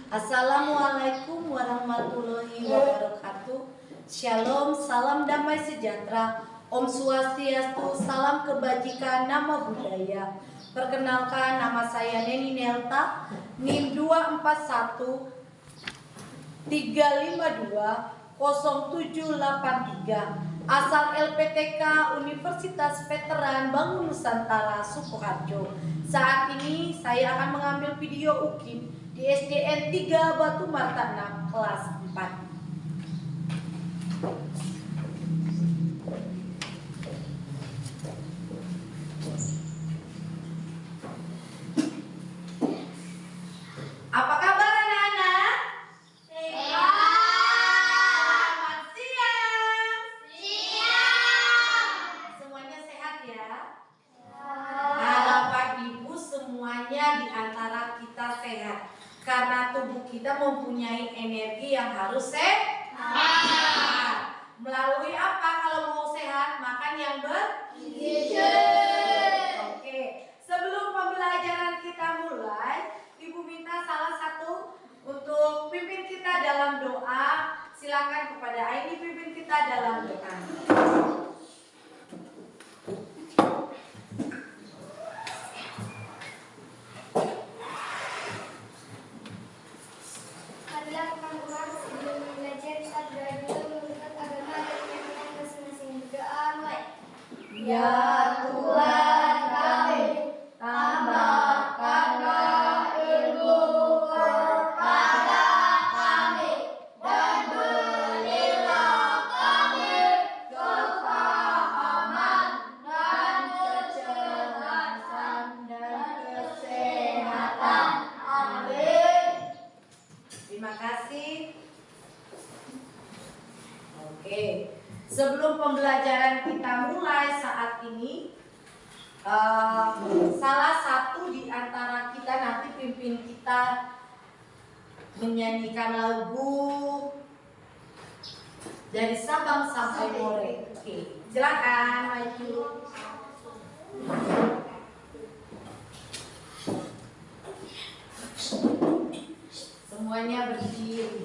Assalamualaikum warahmatullahi wabarakatuh. Shalom, salam damai sejahtera. Om Swastiastu, salam kebajikan, nama budaya. Perkenalkan, nama saya Neni Nelta, NIM 241 352 0783, asal LPTK Universitas Veteran Bangun Nusantara Sukoharjo. Saat ini saya akan mengambil video UKIM di SDN 3 Batu Marta 6 kelas 4. Apa kabar anak-anak? Selamat siang. Semuanya sehat ya? Harapan ibu semuanya di antara kita sehat. Karena tubuh kita mempunyai energi yang harus sehat. Melalui apa kalau mau sehat? Makan yang bergizi. Oke, sebelum pembelajaran kita mulai, ibu minta salah satu untuk pimpin kita dalam doa. Silakan kepada Aini pimpin kita dalam doa. Ya Tuhan kami, tambahkanlah ilmu kepada kami, dan berilah kami kefahaman dan kecerdasan dan kesehatan. Amin. Terima kasih. Oke. Sebelum pembelajaran kita mulai saat ini, salah satu di antara kita nanti pimpin kita menyanyikan lagu dari Sabang sampai Merauke. Oke, silakan maju. Semuanya berdiri.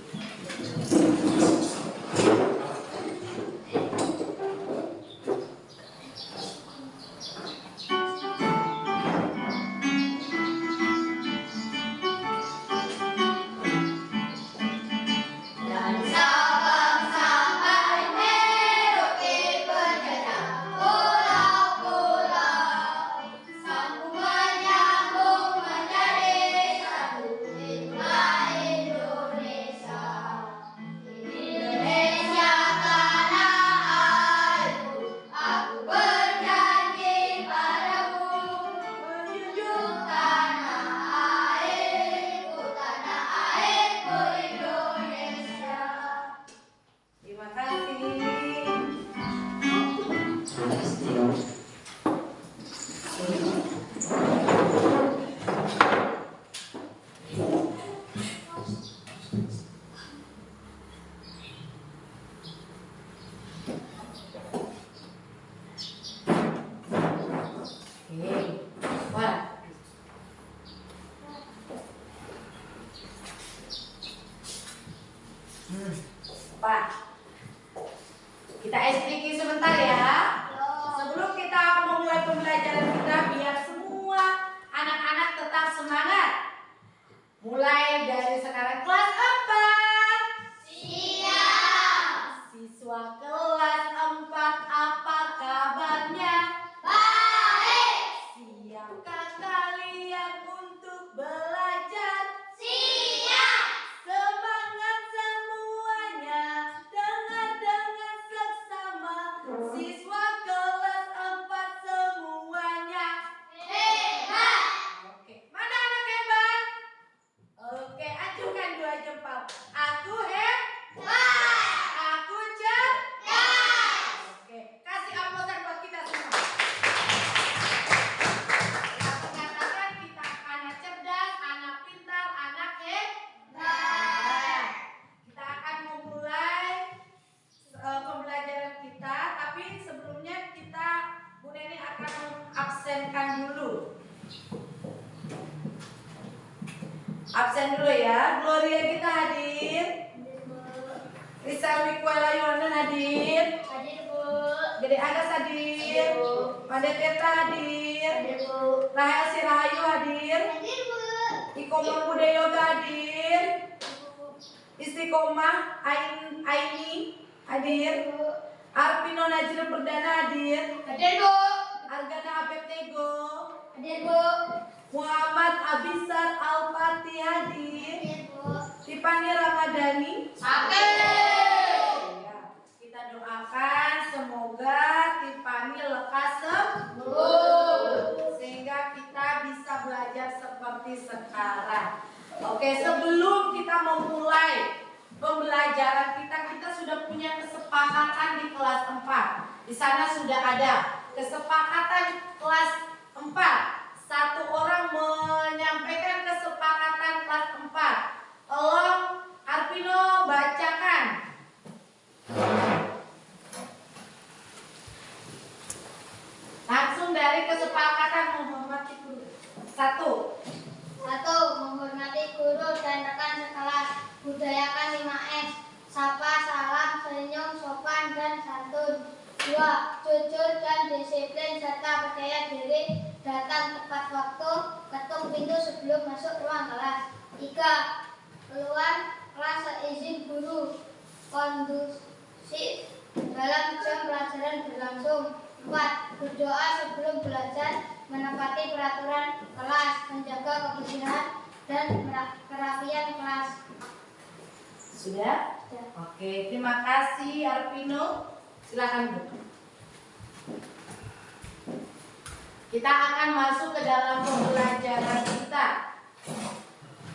Pak, kita SPK sebentar ya. Sebelum kita memulai pembelajaran kita, biar semua anak-anak tetap semangat. Mulai dari sekarang kelas 4. Siap. Siswa kelas 4, apa kabarnya? Baik. Siapkah kalian untuk belajar? Siap. Semangat semuanya, dengar dengan seksama. Siswa kelas 4 semuanya hebat. Oke, mana anak hebat? Oke, ajukan 2 jempol. Absen dulu ya. Gloria kita hadir. Risa Wikuela Yohanan hadir. Hadir, Bu. Gede Agas hadir. Made Tetra hadir. Rahel Sirahayu hadir. Hadir, Bu. Ikomah Bude Yoga hadir. Istiqomah Aini hadir. Arpino Najril Perdana hadir. Hadir, Bu. Argana Abed Tego. Hadir, Bu. Muhammad Abisar Al-Fatih hadir. Hadir, Bu. Tiffany Ramadhani. Hadir. Ya, kita doakan semoga Tiffany lekas sembuh sehingga kita bisa belajar seperti sekarang. Oke, sebelum kita memulai pembelajaran kita sudah punya kesepakatan di kelas 4. Di sana sudah ada kesepakatan kelas 4. Satu orang menyampaikan kesepakatan kelas 4. Tolong Arpino bacakan. Langsung dari kesepakatan menghormati guru. 1. Menghormati guru dan rekan sekelas. Budayakan 5S. Sapa, salam, senyum, sopan, dan santun. 2. Jujur dan disiplin serta percaya diri. Datang tepat waktu, ketuk pintu sebelum masuk ruang kelas. 3. Keluar kelas seizin guru. Kondusif dalam jam pelajaran berlangsung. 4. Berdoa sebelum belajar, menepati peraturan kelas, menjaga kebersihan dan kerapian kelas. Sudah? Oke, terima kasih Arpino. Silakan Bu. Kita akan masuk ke dalam pembelajaran kita.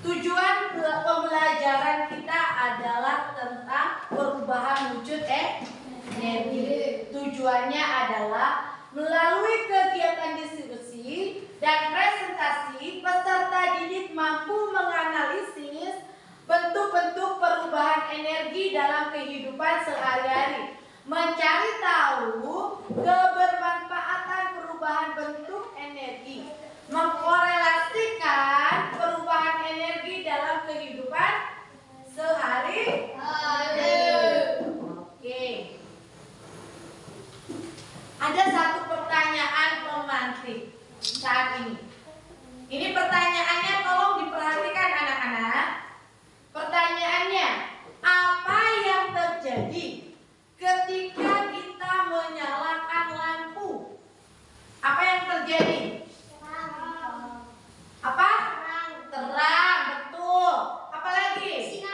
Tujuan pembelajaran kita adalah tentang perubahan wujud energi. Tujuannya adalah melalui kegiatan diskusi dan presentasi, peserta didik mampu menganalisis bentuk-bentuk perubahan energi dalam kehidupan sehari-hari, mencari tahu kebermanfaatan perubahan bentuk energi, mengkorelasikan perubahan energi dalam kehidupan sehari-hari. Oke. Ada satu pertanyaan pemantik saat ini. Ini pertanyaannya, tolong diperhatikan anak-anak. Pertanyaannya, apa yang terjadi ketika kita menyalakan lampu? Apa yang terjadi? Apa? Terang, betul. Apa lagi?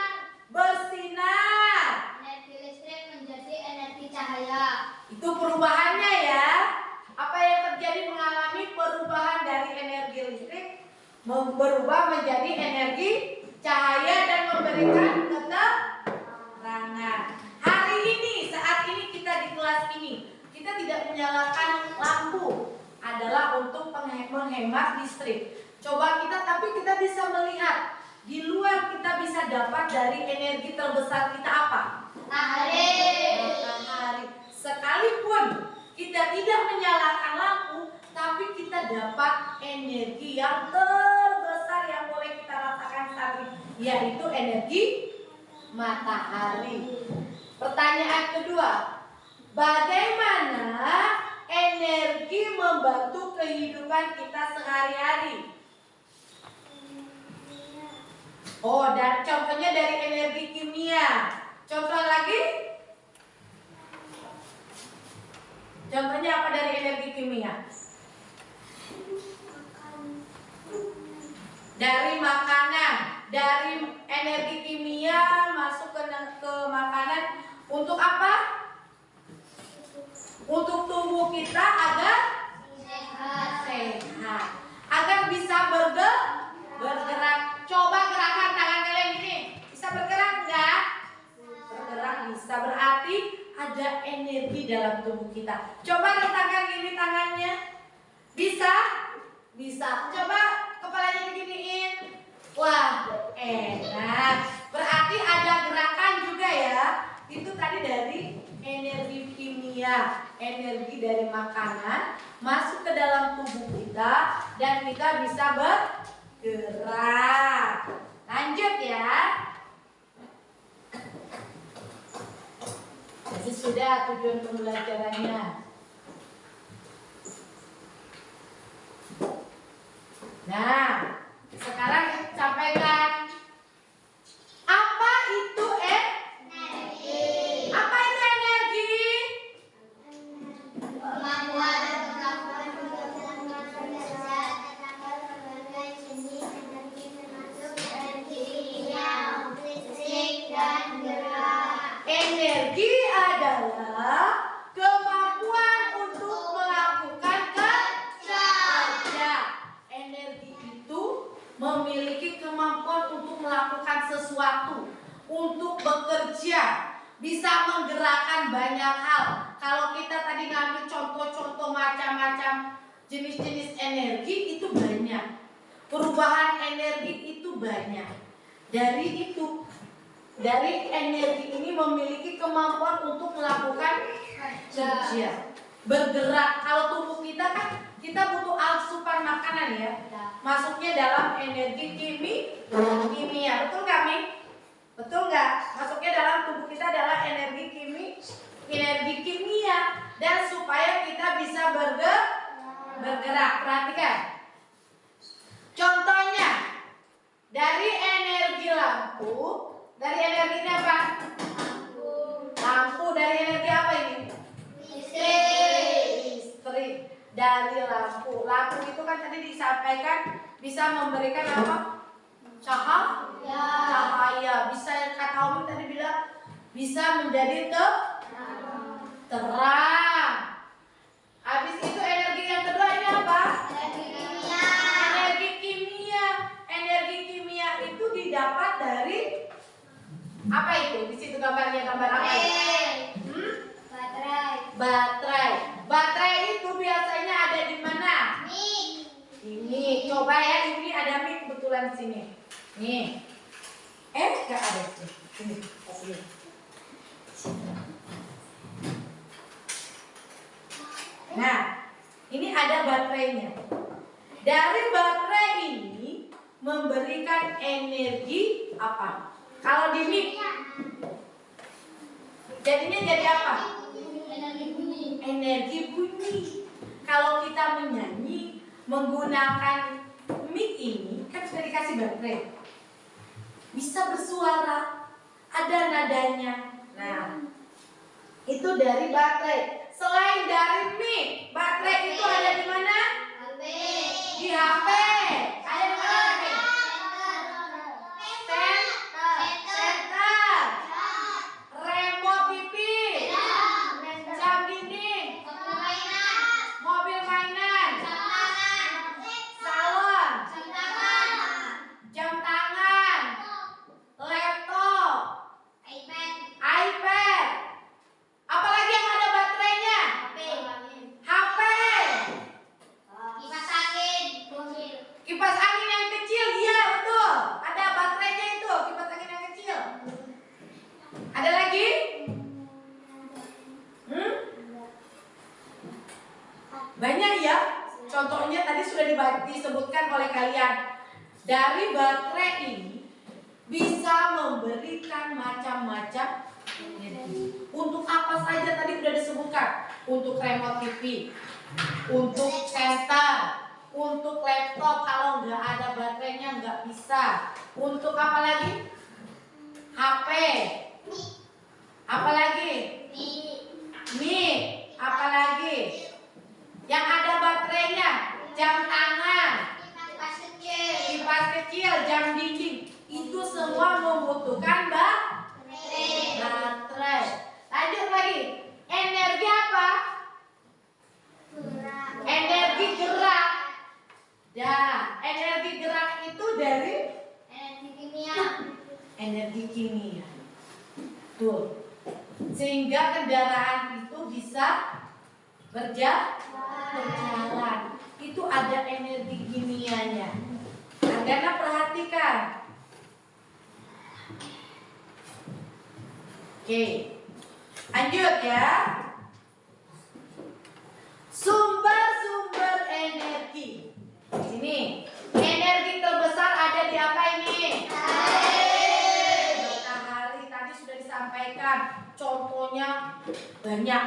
Bersinar. Energi listrik menjadi energi cahaya. Itu perubahannya ya. Apa yang terjadi mengalami perubahan dari energi listrik berubah menjadi energi cahaya dan memberikan keterangan. Hari ini, saat ini kita di kelas ini, kita tidak menyalakan lampu, adalah untuk menghemat listrik. Coba tapi kita bisa melihat di luar, kita bisa dapat dari energi terbesar kita apa? Matahari. Sekalipun kita tidak menyalakan lampu, tapi kita dapat energi yang terbesar yang boleh kita rasakan saat ini, yaitu energi matahari. Pertanyaan kedua, bagaimana energi membantu kehidupan kita sehari-hari? Oh, dan contohnya dari energi kimia. Contoh lagi? Contohnya apa dari energi kimia? Dari makanan, dari energi kimia masuk ke makanan untuk apa? Untuk tubuh kita agar sehat, agar bisa bergerak. Coba gerakan tangan kalian ini, bisa bergerak enggak? Bergerak bisa, berarti ada energi dalam tubuh kita. Coba letakkan gini tangannya, bisa? Bisa. Coba kepalanya diginiin. Wah, enak. Berarti ada gerakan juga ya. Itu tadi dari energi kimia, energi dari makanan masuk ke dalam tubuh kita dan kita bisa bergerak. Lanjut ya. Jadi sudah tujuan pembelajarannya. Nah, sekarang sampaikan apa itu energi? Apa itu energi? Kemampuan untuk melakukan kerja berbagai jenis energi termasuk energi kimia, listrik, dan gerak. Energi adalah kemampuan untuk melakukan kerja. Energi itu memiliki kemampuan untuk melakukan sesuatu, untuk bekerja, bisa menggerakkan banyak hal. Kalau kita tadi ngambil contoh-contoh macam-macam jenis-jenis energi itu banyak. Perubahan energi itu banyak. Dari energi ini memiliki kemampuan untuk melakukan kerja, bergerak. Kalau tubuh kita kan kita butuh asupan makanan ya. Masuknya dalam energi kimia. Betul nggak, Mi? Betul nggak? Masuknya dalam tubuh kita adalah energi kimia. Dan supaya kita bisa bergerak. Perhatikan. Contohnya dari energi lampu. Dari energi apa? Lampu. Dari energi apa ini? Listrik. Dari lampu. Lampu itu kan tadi disampaikan bisa memberikan apa? Cahaya. Bisa, kata Umi tadi bilang bisa menjadi terang. Habis itu energi yang kedua ini apa? Energi kimia. Energi kimia itu didapat dari apa itu? Di situ gambarnya gambar apa itu? Baterai. Baterai itu biasanya ada di mana? Ini. Coba ya, ini ada mic kebetulan di sini. Nih. Enggak ada sih. Sini, kasih. Nah, ini ada baterainya. Dari baterai ini memberikan energi apa? Kalau di mic jadinya jadi apa? Energi bunyi. Kalau kita menyanyi menggunakan mic ini kan sudah dikasih baterai, bisa bersuara, ada nadanya. Nah, itu dari baterai. Selain dari mic, baterai itu ada di mana? Di HP. Ada di mana lagi? Senter, remote TV, jam dinding, mobil mainan, salon, jam tangan, laptop, iPad. Apalagi yang ada baterainya? HP. Kipas angin yang kecil, iya betul. Ada baterainya itu, kipas angin yang kecil. Ada lagi? Banyak ya. Contohnya tadi sudah disebutkan oleh kalian. Dari baterai ini bisa memberikan macam-macam energi. Untuk apa saja tadi sudah disebutkan. Untuk remote TV, untuk senter, untuk laptop. Kalau nggak ada baterainya nggak bisa. Untuk apa lagi? HP. Apa lagi? Mic. Apa lagi? Yang ada baterainya, jam tangan, kipas kecil, jam dinding. Itu semua membutuhkan baterai. Lanjut lagi. Energi apa? Energi gerak. Ya, energi gerak itu dari energi kimia. Tuh. Sehingga kendaraan itu bisa berjalan. Itu ada energi kimianya. Anda perhatikan. Oke. Lanjut ya. Sumber-sumber energi. Sini. Energi terbesar ada di apa ini? Air. contohnya banyak.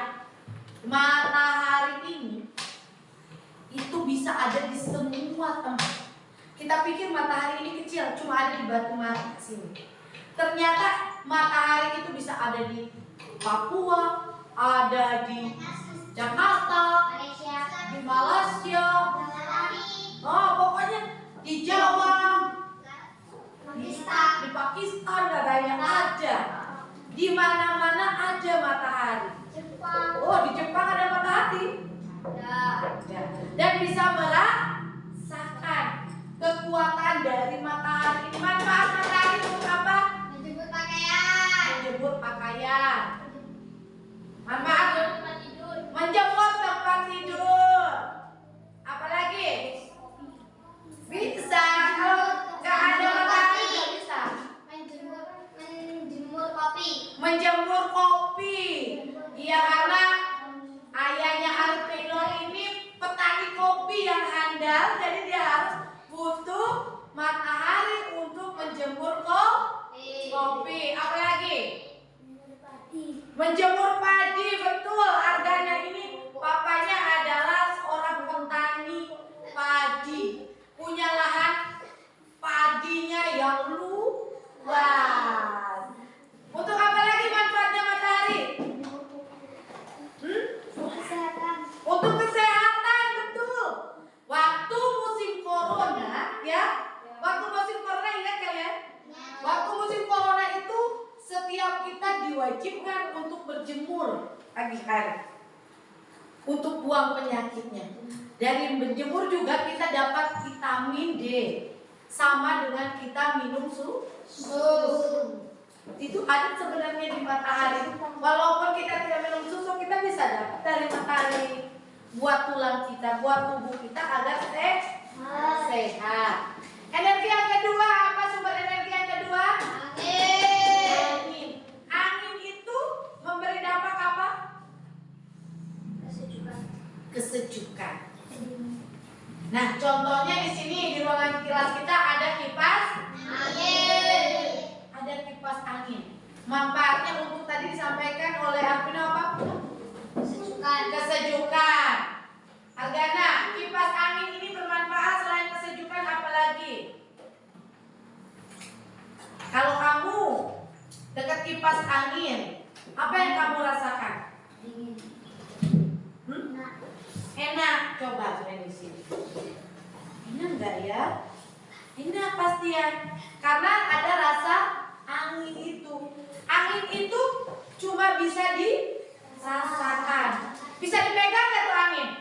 Matahari ini itu bisa ada di semua tempat. Kita pikir matahari ini kecil, cuma ada di Batu Mara sini. Ternyata matahari itu bisa ada di Papua, ada di Jakarta, di Malaysia, oh pokoknya di Jawa, di Pakistan katanya ada. Di mana-mana ada matahari. Oh, di Jepang ada matahari. Dan bisa merasakan kekuatan dari matahari. Manfaat matahari untuk apa? Menjemur pakaian. Menjemur pakaian. Manfaat menjemur tempat tidur. Apalagi? Bisa. Kalau nggak ada matahari nggak bisa. Menjemur kopi. Menjemur kopi. Iya, karena ayahnya Arief Taylor ini petani kopi yang handal, jadi dia harus butuh matahari untuk menjemur kopi. Apalagi? Menjemur padi, betul. Argana ini papanya adalah seorang petani padi, punya lahan padinya yang luas. Untuk apa lagi manfaatnya matahari? Untuk kesehatan, betul. Waktu musim corona, ya. Waktu musim corona, ingat kalian? Waktu musim corona itu setiap kita diwajibkan untuk berjemur pagi hari, untuk buang penyakitnya. Dari berjemur juga kita dapat vitamin D, sama dengan kita minum susu. Itu ada sebenarnya di matahari. Walaupun kita tidak minum susu, kita bisa dapat dari matahari. Buat tulang kita, buat tubuh kita agar sehat. Energi yang kedua, apa sumber energi yang kedua? Angin. Angin itu memberi dampak apa? Kesejukan. Nah, contohnya di sini di ruangan kelas kita ada kipas angin. Ada kipas angin. Manfaatnya untuk tadi disampaikan oleh Arvino apa? Kesejukan. Argana, kipas angin ini bermanfaat selain kesejukan apa lagi? Kalau kamu dekat kipas angin, apa yang kamu rasakan? Enak. Coba di sini. Enak enggak ya? Enak pastian. Karena ada rasa angin itu. Angin itu cuma bisa dirasakan. Bisa dipegang nggak tuh angin?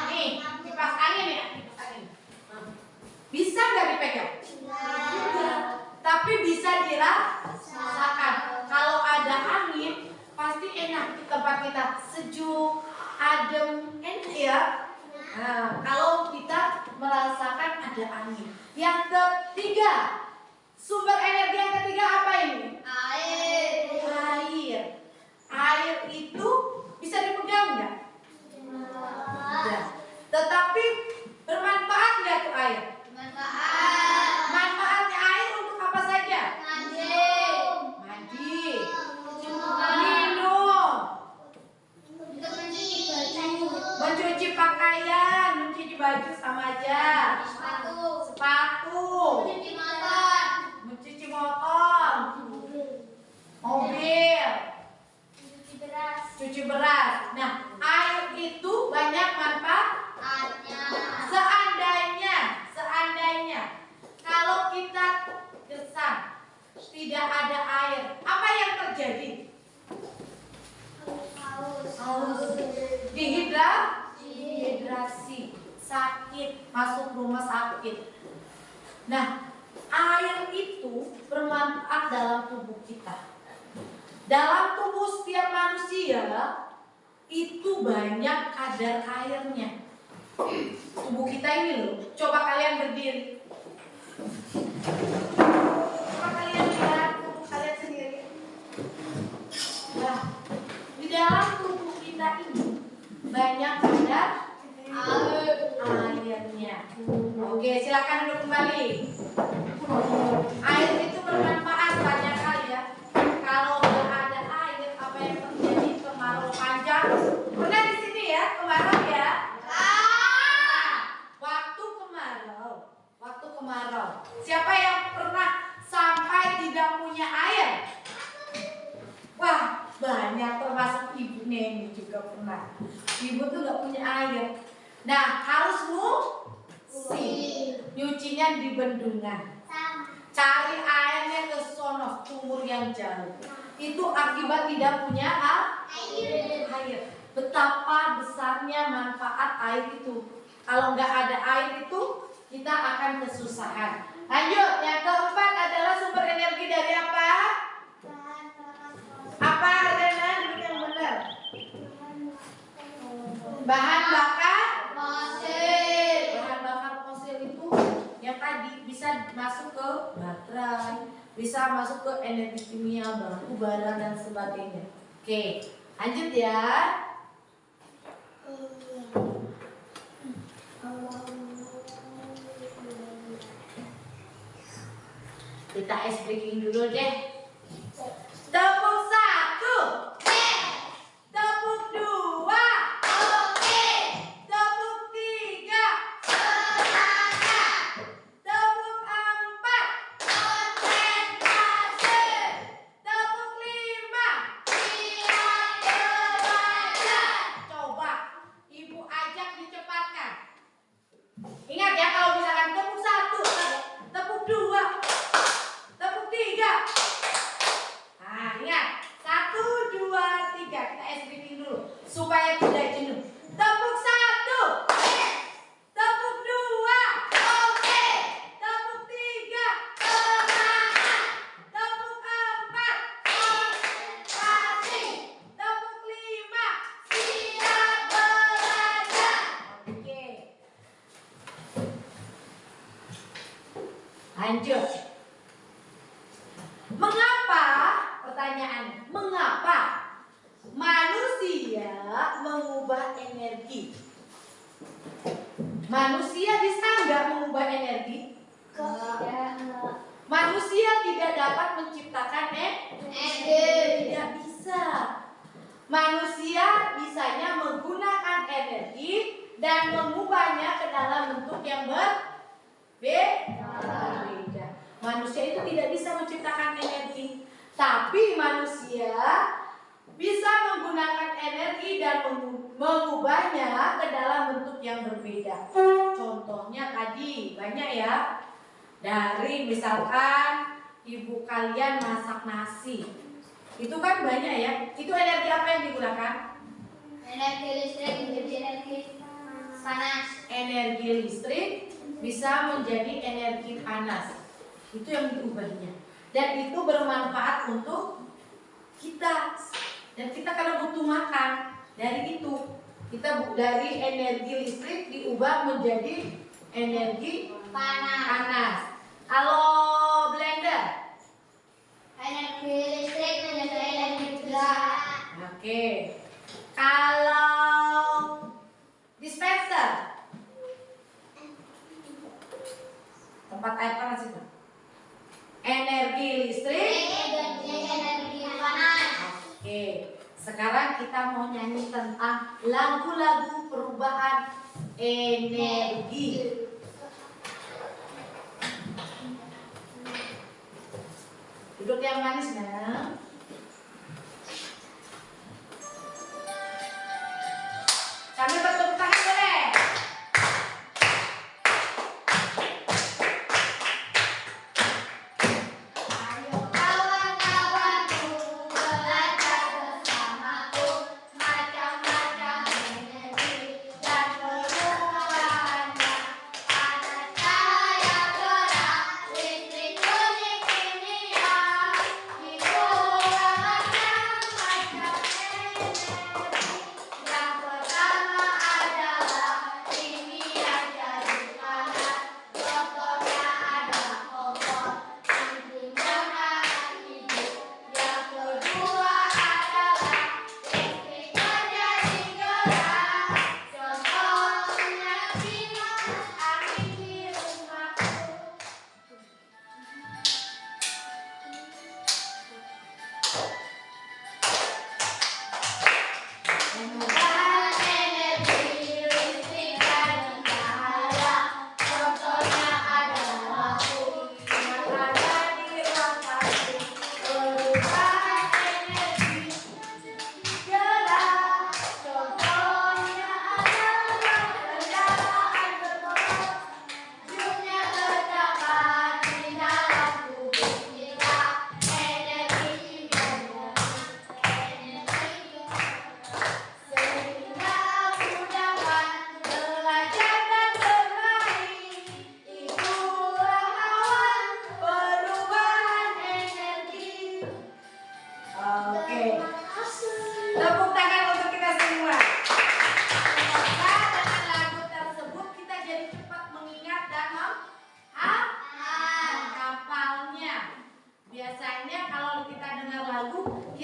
Nih, kipas angin ya. Kipas angin. Bisa nggak dipegang? Tidak. Tapi bisa dirasakan. Kalau ada angin, pasti enak di tempat kita, sejuk, adem, enak ya. Nah, kalau kita merasakan ada angin. Yang ketiga, sumber energi yang ketiga apa ini? Air. Air itu bisa dipegang nggak? Tidak. Tetapi bermanfaat nggak tuh air? Manfaatnya air untuk apa saja? Mandi, minum, mencuci pakaian, mencuci baju sama aja. Sepatu, mencuci motor, mobil, cuci beras. Nah, air itu banyak manfaatnya. Seandainya kalau kita gersang tidak ada air, apa yang terjadi? Haus. Dehidrasi, sakit, masuk rumah sakit. Nah, air itu bermanfaat dalam tubuh kita. Dalam tubuh setiap manusia itu banyak kadar airnya. Tubuh kita ini loh. Coba kalian berdiri. Coba kalian lihat tubuh kalian sendiri. Nah, di dalam tubuh kita ini banyak kadar airnya. Oke, silakan duduk kembali. Air itu bermanfaat banyak hal ya. Kalau nggak ada air, juga pernah. Ibu tuh nggak punya air. Nah, harus nyucinya di bendungan. Cari airnya ke sono, sumur yang jauh. Itu akibat tidak punya air. Betapa besarnya manfaat air itu. Kalau nggak ada air itu, kita akan kesusahan. Lanjut, yang keempat adalah sumber energi dari apa? Apa Ardena? Duduk yang benar. Bahan bakar fosil. Bahan bakar fosil itu yang tadi bisa masuk ke baterai, bisa masuk ke energi kimia, batu bara dan sebagainya. Oke, lanjut ya. Kita ice breaking dulu deh. Tepuk 1. Tepuk 2. Tepuk 3. Tepuk 4. Tepuk 5. Coba Ibu ajak dicepatkan. Ingat ya, kalau misalkan tepuk 1, tepuk 2, tepuk 3. Nah, ingat. 1, 2, 3. Kita SBT dulu supaya tidak jenuh. Tepuk 1. Tepuk 2. Tepuk 3. Tepuk 4. Tepuk 5. Oke. Lanjut. Mengapa? Pertanyaan, mengapa manusia mengubah energi? Manusia bisa nggak mengubah energi? Manusia tidak dapat menciptakan energi. Tidak bisa. Manusia bisanya menggunakan energi dan mengubahnya ke dalam bentuk yang berbeda. Manusia itu tidak bisa menciptakan energi, tapi manusia bisa menggunakan energi dan mengubahnya ke dalam bentuk yang berbeda. Contohnya tadi banyak ya. Dari misalkan ibu kalian masak nasi, itu kan banyak ya. Itu energi apa yang digunakan? Energi listrik menjadi energi panas. Energi listrik bisa menjadi energi panas. Itu yang diubahnya. Dan itu bermanfaat untuk kita. Dan kita kalau butuh makan dari itu, kita dari energi listrik diubah menjadi energi panas. Halo blender. Energi listrik menjadi energi gerak. Oke. Kalau dispenser, tempat air panas itu, energi listrik, energi panas. Oke. Sekarang kita mau nyanyi tentang lagu-lagu perubahan energi. Duduk yang manis nah. Sambil bertepuk tangan boleh. Ayo kawan-kawanku belajar bersamaku macam-macam energi dan perubahannya. Panas cahaya gerak, listrik bunyi kimia, hidup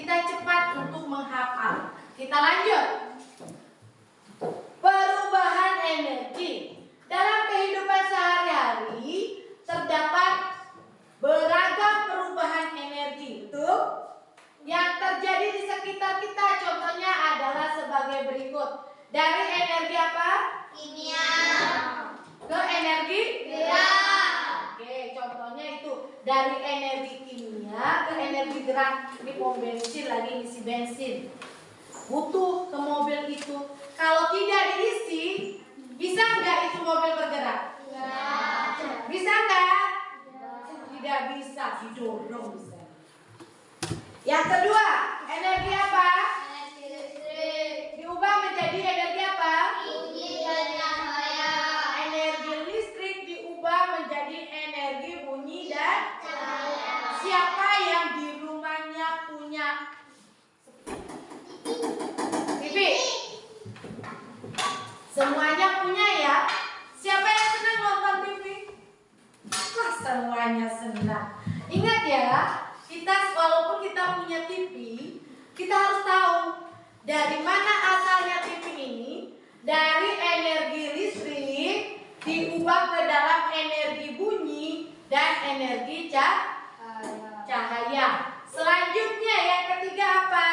kita cepat untuk menghafal. Kita lanjut. Perubahan energi. Dalam kehidupan sehari-hari terdapat beragam perubahan energi, betul? Yang terjadi di sekitar kita contohnya adalah sebagai berikut. Dari energi apa? Kimia. Ke energi Gerak. Oke, contohnya itu dari energi kimia ke energi gerak. Ini pom bensin lagi isi bensin. Butuh ke mobil itu. Kalau tidak diisi, bisa nggak itu mobil bergerak? Bisa nggak? Tidak bisa, didorong bisa. Yang kedua, energi apa? Energi listrik. Diubah menjadi energi apa? Bunyi dan cahaya. Energi listrik diubah menjadi energi bunyi dan Cahaya. siapa yang di rumahnya punya TV? Semuanya punya ya? Siapa yang senang nonton TV? Wah, semuanya senang. Ingat ya, kita walaupun kita punya TV, kita harus tahu dari mana asalnya TV ini. Dari energi listrik diubah ke dalam energi bunyi dan energi cahaya. Selanjutnya yang ketiga apa?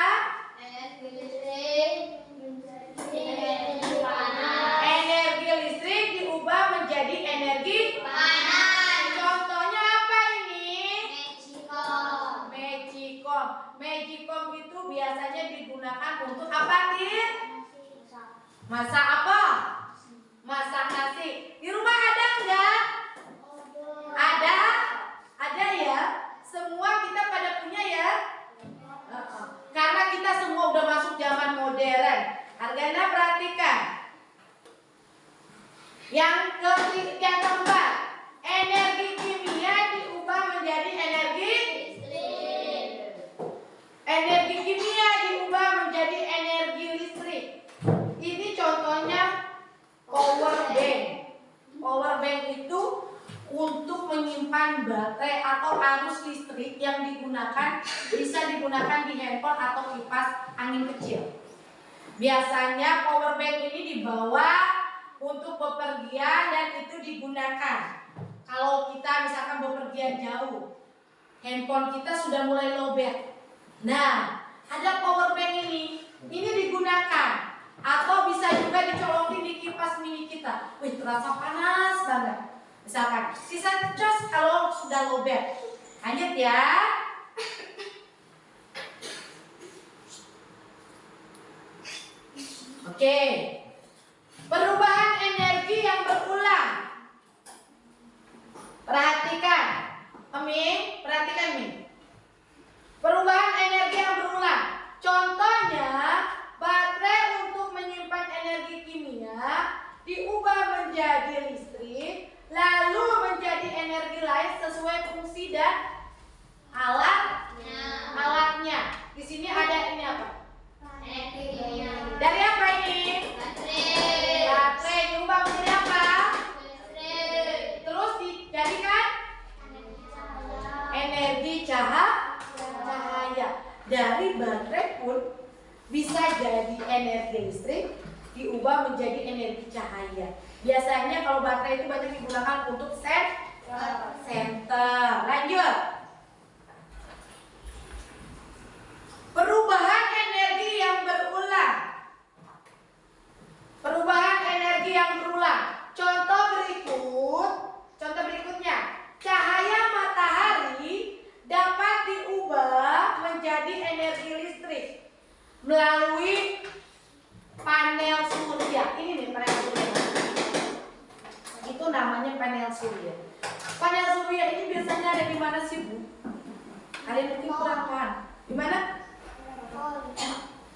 Energi listrik menjadi energi panas. Energi listrik diubah menjadi energi Panas. Contohnya apa ini? Magicom. Magicom. Magicom itu biasanya digunakan untuk apa, Tin? Masak apa? Masak nasi. Di rumah ada enggak? Ada? Ada ya? Semua kita pada punya ya? Karena kita semua udah masuk zaman modern. Hargana perhatikan. Yang keempat, energi kimia diubah menjadi energi Listrik. Energi kimia diubah menjadi energi listrik. Ini contohnya power bank. Power bank itu untuk menyimpan baterai atau arus listrik yang bisa digunakan di handphone atau kipas angin kecil. Biasanya power bank ini dibawa untuk bepergian dan itu digunakan. Kalau kita misalkan bepergian jauh, handphone kita sudah mulai lowbat. Nah, ada power bank ini digunakan. Atau bisa juga dicolokin di kipas mini kita. Wih, terasa panas banget. Misalkan, sisa jos kalau sudah lowbat. Lanjut ya. Oke. Perubahan energi yang berulang. Perhatikan. Amin, perhatikan Min. Perubahan energi yang berulang. Contohnya, baterai untuk menyimpan energi kimia diubah menjadi listrik, lalu menjadi energi lain sesuai fungsi dan alatnya. Di sini ada ini apa? Energi kimia. Dari apa ini? Baterai. Baterai diubah menjadi apa? Listrik. Terus dijadikan energi cahaya. Dari baterai pun bisa jadi energi listrik diubah menjadi energi cahaya. Biasanya kalau baterai itu banyak digunakan untuk senter. Lanjut. Perubahan energi yang berulang. Perubahan energi yang berulang. Contoh berikutnya. Cahaya matahari dapat diubah menjadi energi listrik melalui panel surya. Ini nih panel surya. Itu namanya panel surya. Panel surya ini biasanya ada di mana sih, Bu? Kalian mungkin kurang paham. Di mana?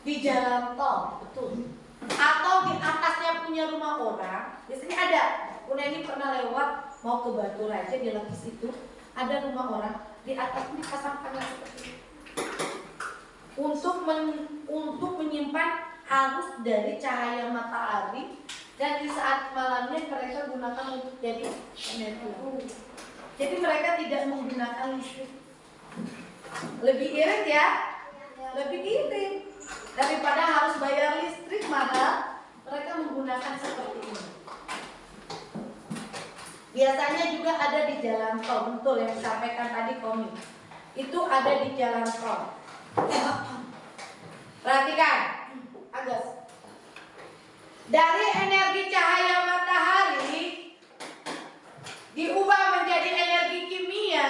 Di jalan tol, betul. Atau di atasnya punya rumah orang. Biasanya ada. Bunda ini pernah lewat mau ke Batu Raja di lagi situ. Ada rumah orang di atas dipasang panel seperti ini. Untuk menyimpan arus dari cahaya matahari dan di saat malamnya mereka gunakan untuk jadi energi. Jadi mereka tidak menggunakan listrik. Lebih irit ya? lebih irit. Daripada harus bayar listrik mahal, mereka menggunakan seperti ini. Biasanya juga ada di jalan tol, betul yang disampaikan tadi Komi. Itu ada di jalan tol. Perhatikan, Agus. Dari energi cahaya matahari diubah menjadi energi kimia,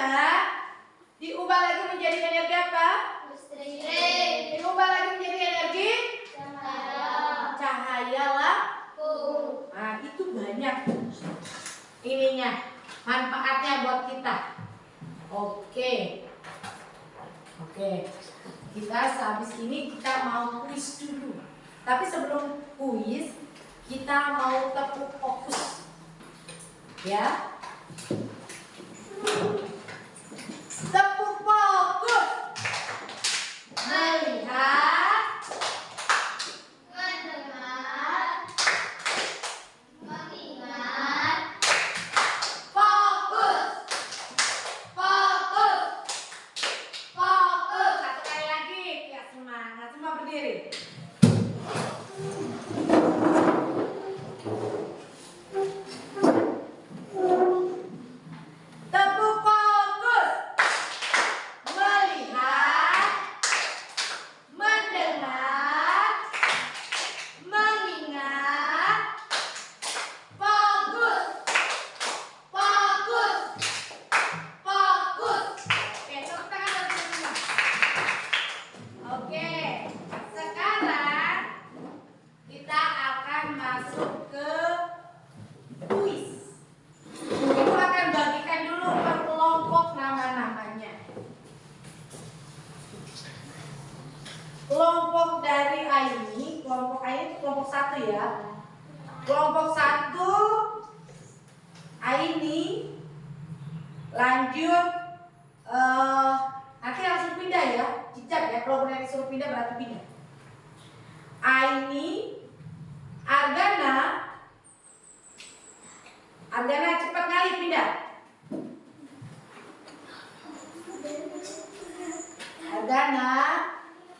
diubah lagi menjadi energi apa? Listrik. Diubah lagi menjadi energi cahaya lampu. Nah, itu banyak ininya, manfaatnya buat kita. Oke. Kita sehabis ini kita mau kuis dulu. Tapi sebelum kuis, kita mau tepuk fokus. Ya. Tepuk fokus. Melihat, Mendengar. Mengingat. fokus. Fokus. Fokus. Satu kali lagi. Ya, semangat. Semua berdiri. Tepuk fokus. Melihat, mendengar, mengingat. Fokus. Fokus. Fokus. Oke, tepuk tangan buat teman-teman. Oke, sekarang kita akan masuk ke kuis. Ibu akan bagikan dulu per kelompok nama-namanya. Kelompok dari Aini, kelompok Aini itu kelompok 1 ya. Kelompok 1 Aini, lanjut nanti langsung pindah ya, jejak ya. Kalau boleh disuruh pindah berarti pindah. Aini, Argana cepat kali pindah. Argana,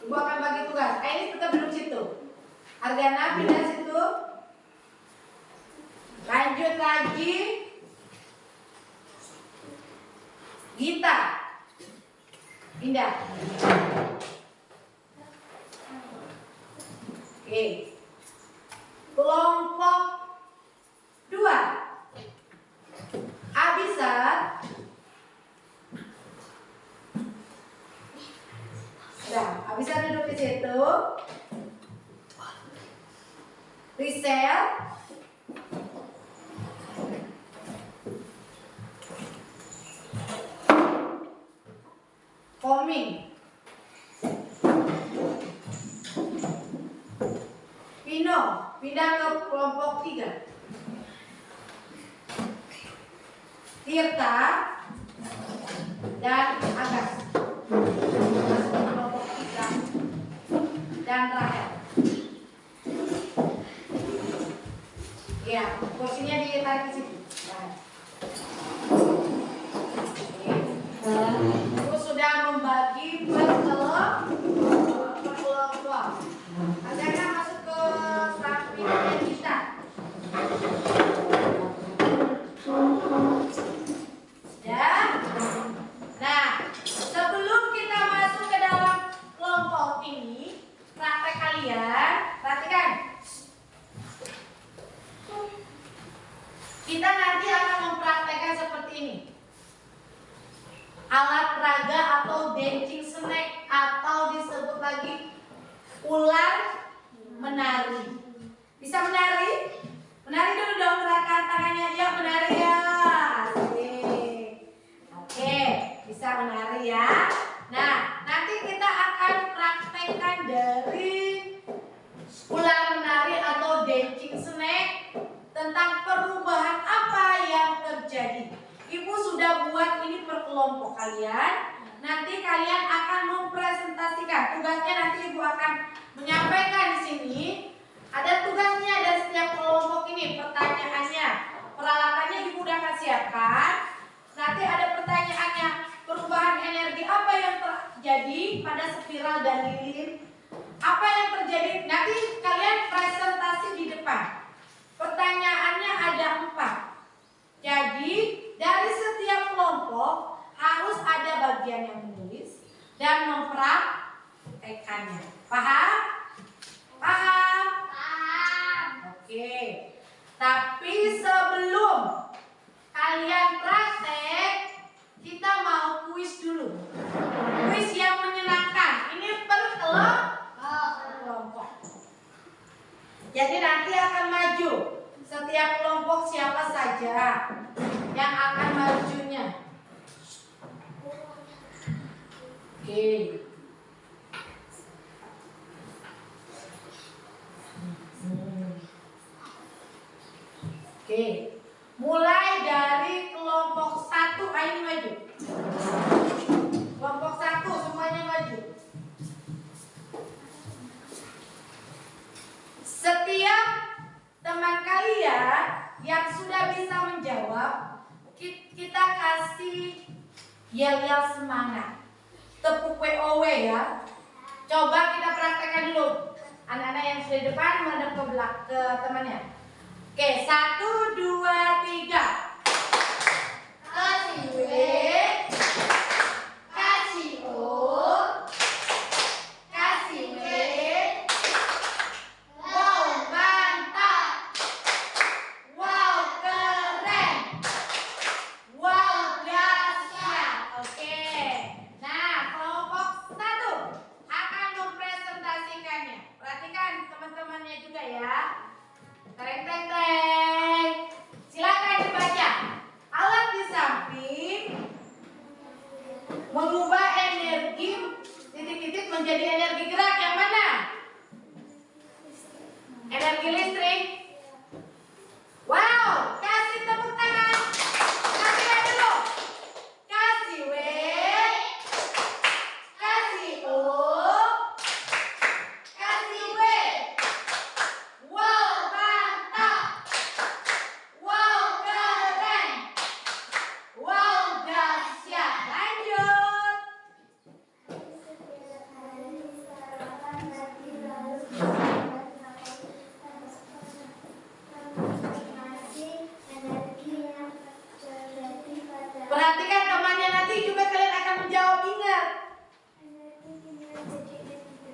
ibu akan bagi tugas. Aini tetap duduk situ. Argana pindah situ. Lanjut lagi. Gita, pindah. Oke. Kelompok 2 Abisa, nah, Abisa duduk di situ. Risel, Koming, Pino, pindah ke kelompok 3. Tirta dan Agas masuk ke kelompok 3 dan Rahel. Ya, kursinya ditarik ke situ. Ibu sudah membagi per kelompok. Adakah masuk ke sampingnya kita? Ya. Nah, sebelum kita masuk ke dalam kelompok ini, praktek kalian, perhatikan. Kita nanti akan mempraktekkan seperti ini. Alat peraga atau dancing snack atau disebut lagi ular menari. Bisa menari? Menari dulu dong, gerakan tangannya. Ya, menari ya. Asik. Oke, bisa menari ya. Nah, nanti kita akan praktekkan dari ular menari atau dancing snack tentang perubahan apa yang terjadi. Ibu sudah buat ini per kelompok kalian. Nanti kalian akan mempresentasikan. Tugasnya nanti ibu akan menyampaikan di sini. Ada tugasnya dari setiap kelompok ini, pertanyaannya. Peralatannya ibu udah akan siapkan. Nanti ada pertanyaannya, perubahan energi apa yang terjadi pada spidol Viral dan Lilin. Apa yang terjadi? Nanti kalian presentasi di depan. Pertanyaannya ada 4. Jadi dari setiap kelompok harus ada bagian yang menulis dan mempraktekannya. Paham? Paham? Paham. Oke. Tapi sebelum kalian praktek, kita mau kuis dulu. Kuis yang menyenangkan. Ini per kelompok. Jadi nanti akan maju setiap kelompok siapa saja yang akan majunya. Oke. Oke. Mulai dari kelompok 1, ayo maju. Kelompok 1 semuanya maju. Setiap teman kalian yang sudah bisa menjawab, kita kasih yel-yel semangat. Tepuk WOW ya. Coba kita praktekkan dulu. Anak-anak yang sudah di depan menghadap ke temannya. Oke, 1, 2, 3. Kasih W, kasih O, kasih W. Wow, mantap. Wow, keren. Wow, dahsyat. Oke. Nah, kelompok 1 akan mempresentasikannya. Perhatikan teman-temannya juga ya. Tereng teng teng. Silakan dibaca. Alat di samping mengubah energi titik-titik menjadi energi gerak. Yang mana? Energi listrik. Wow, kasih tepuk tangan. Kasih lihat dulu. Kasih W, kasih O, kasih W. Wow, mantap. Wow, keren. Wow, dahsyat. Lanjut. Perhatikan temannya, nanti juga kalian akan menjawab. Ingat,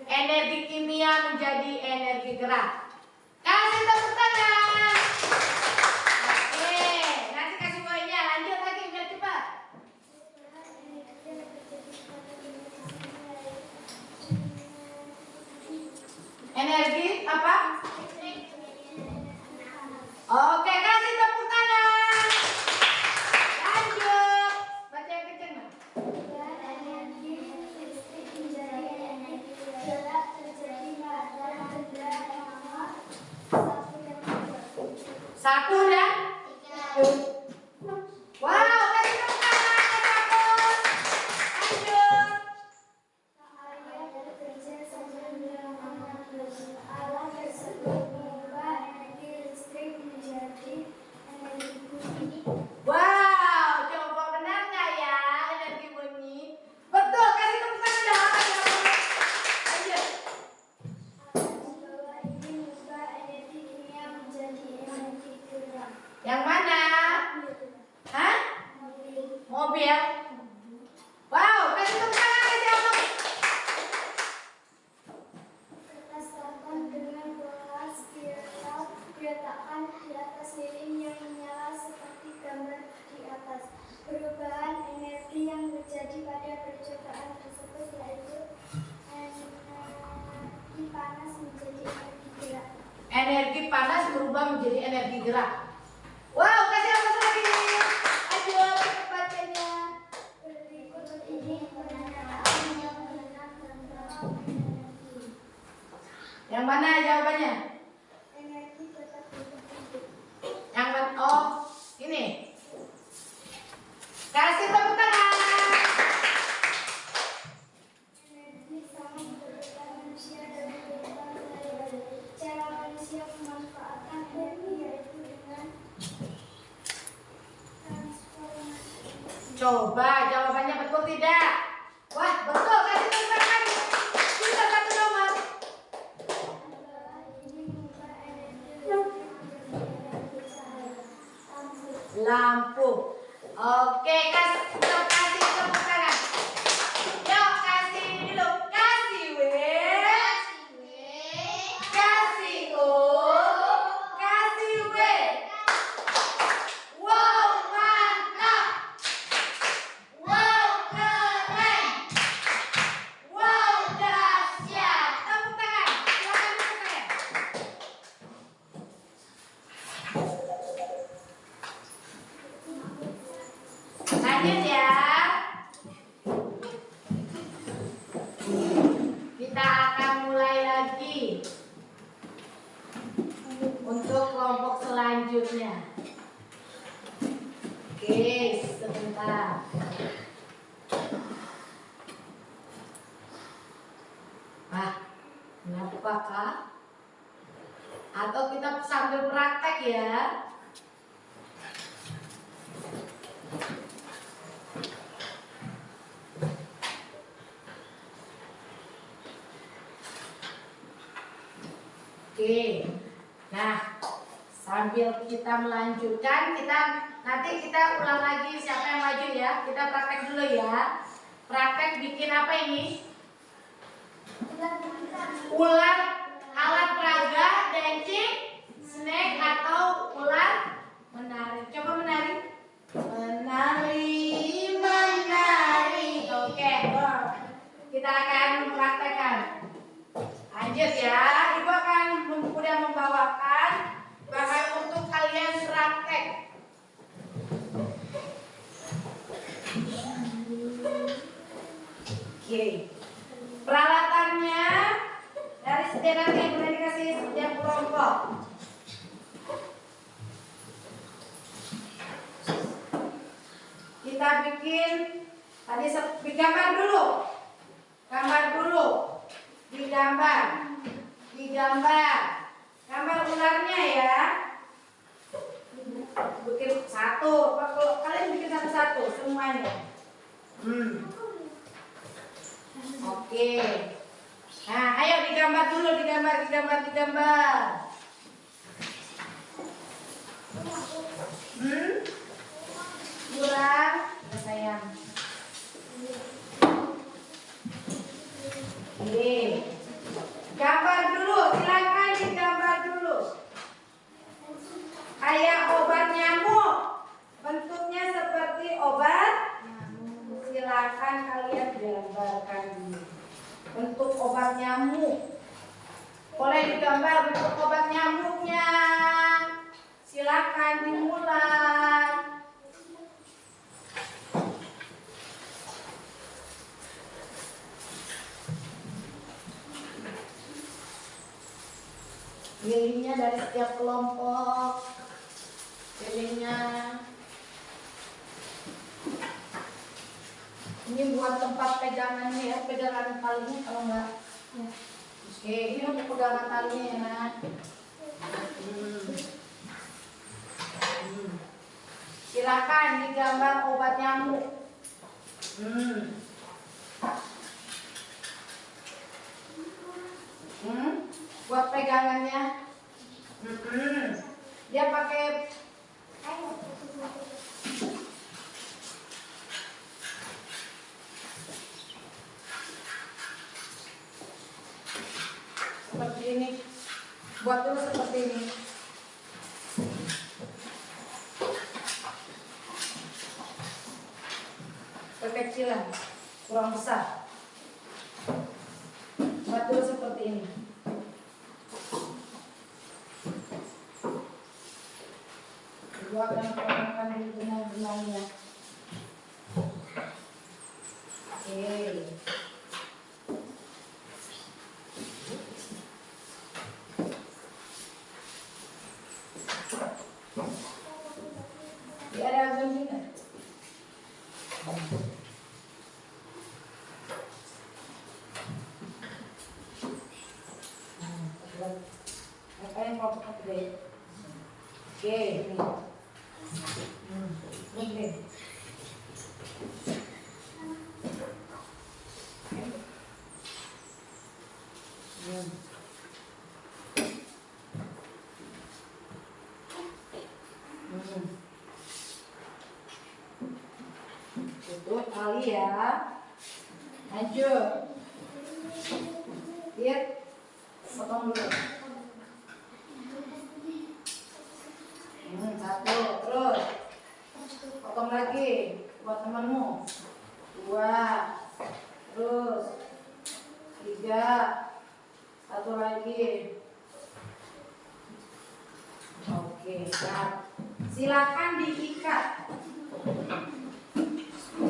energi kimia menjadi energi gerak. Kasih tepuk tangan. Oke, nanti kasih poinnya. Lanjut lagi, biar cepat. Energi apa? Oke, kasih tepuk tangan. Lanjut. Baca yang kenceng. Satu dan wow, kasih tepuk tangan. Bagus. Lanjut. Wow, coba benar nggak ya energi bunyi? Betul, kasih tepuk tangan dong. Lanjut. Yang mana? Hah? Mobil. Wow, kasih tepuk tangan aja Om. Kertas karton dengan bola spiral diletakkan di atas lilin yang menyala seperti gambar di atas. Perubahan energi yang terjadi pada percobaan tersebut yaitu energi panas menjadi energi gerak. Energi panas berubah menjadi energi gerak. Wow, kasih aplaus lagi. Lanjut, cepat bacanya. Berikut ini pernyataan yang benar tentang energi. Yang mana jawabannya? Energi tetap hidup. Yang mana? Oh, ini. Kasih tepuk tangan. Energi sangat membutuhkan manusia dalam kehidupan sehari-hari. Cara manusia memanfaatkan energi yaitu dengan transformasi. Coba jawabannya betul tidak? Wah, betul. Kasih tepuk tangan. Kita akan mulai lagi untuk kelompok selanjutnya. Oke, sebentar. Kenapa kak? Atau kita sambil praktek ya? Oke, nah sambil kita melanjutkan, nanti kita ulang lagi siapa yang maju ya. Kita praktek dulu ya. Praktek bikin apa ini? Ular, alat peraga, dancing, snake atau ular menari. Coba menari. Menari. Oke, kita akan mempraktekkan. Lanjut ya, Ibu akan udah membawakan bahan untuk kalian praktek. Oke, peralatannya dari setiap nanti udah dikasih setiap kelompok. Kita bikin tadi gambar dulu. Gambar ularnya ya. Bikin satu. Kalian bikin satu-satu semuanya. Oke. Nah, ayo digambar dulu, digambar. Kurang, ya sayang. Oke. Gambar dulu, silakan digambar dulu. Kayak obat nyamuk. Bentuknya seperti obat nyamuk. Silakan kalian gambarkan dulu. Bentuk obat nyamuk. Boleh digambar bentuk obat nyamuknya. Silakan dimulai. Pilihnya dari setiap kelompok. Pilihnya. Ini buat tempat pegangannya ya, pegangan talinya kalau enggak. Ya. Oke, ini untuk pegangan talinya ya, Nak. Silakan digambar obat nyamuk. Buat pegangannya. Dia pakai seperti ini. Buat dulu seperti ini. Kekecilan, kurang besar. Buat dulu seperti ini. Gua akan menggunakan benang-benangnya. Oke. Dia ada guntingnya. Apa yang kau pakai? Oke, ini. Oke. Tutup tali ya. Lanjut. Lihat. Potong dulu. Satu, terus potong lagi buat temanmu. 2, terus 3, satu lagi. Oke, silakan diikat.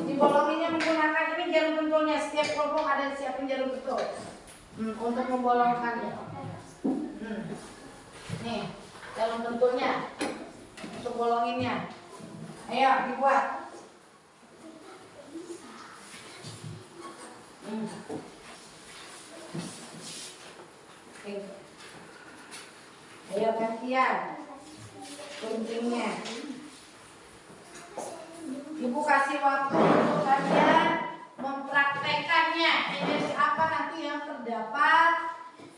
Dibolonginnya menggunakan ini jarum pentulnya. Setiap kelompok ada siapin jarum pentul untuk membolongkannya. Nih, jarum pentulnya untuk bolonginnya. Ayo dibuat. Ayo gantian guntingnya. Ibu kasih waktu untuk kalian mempraktekannya. Energi apa nanti yang terdapat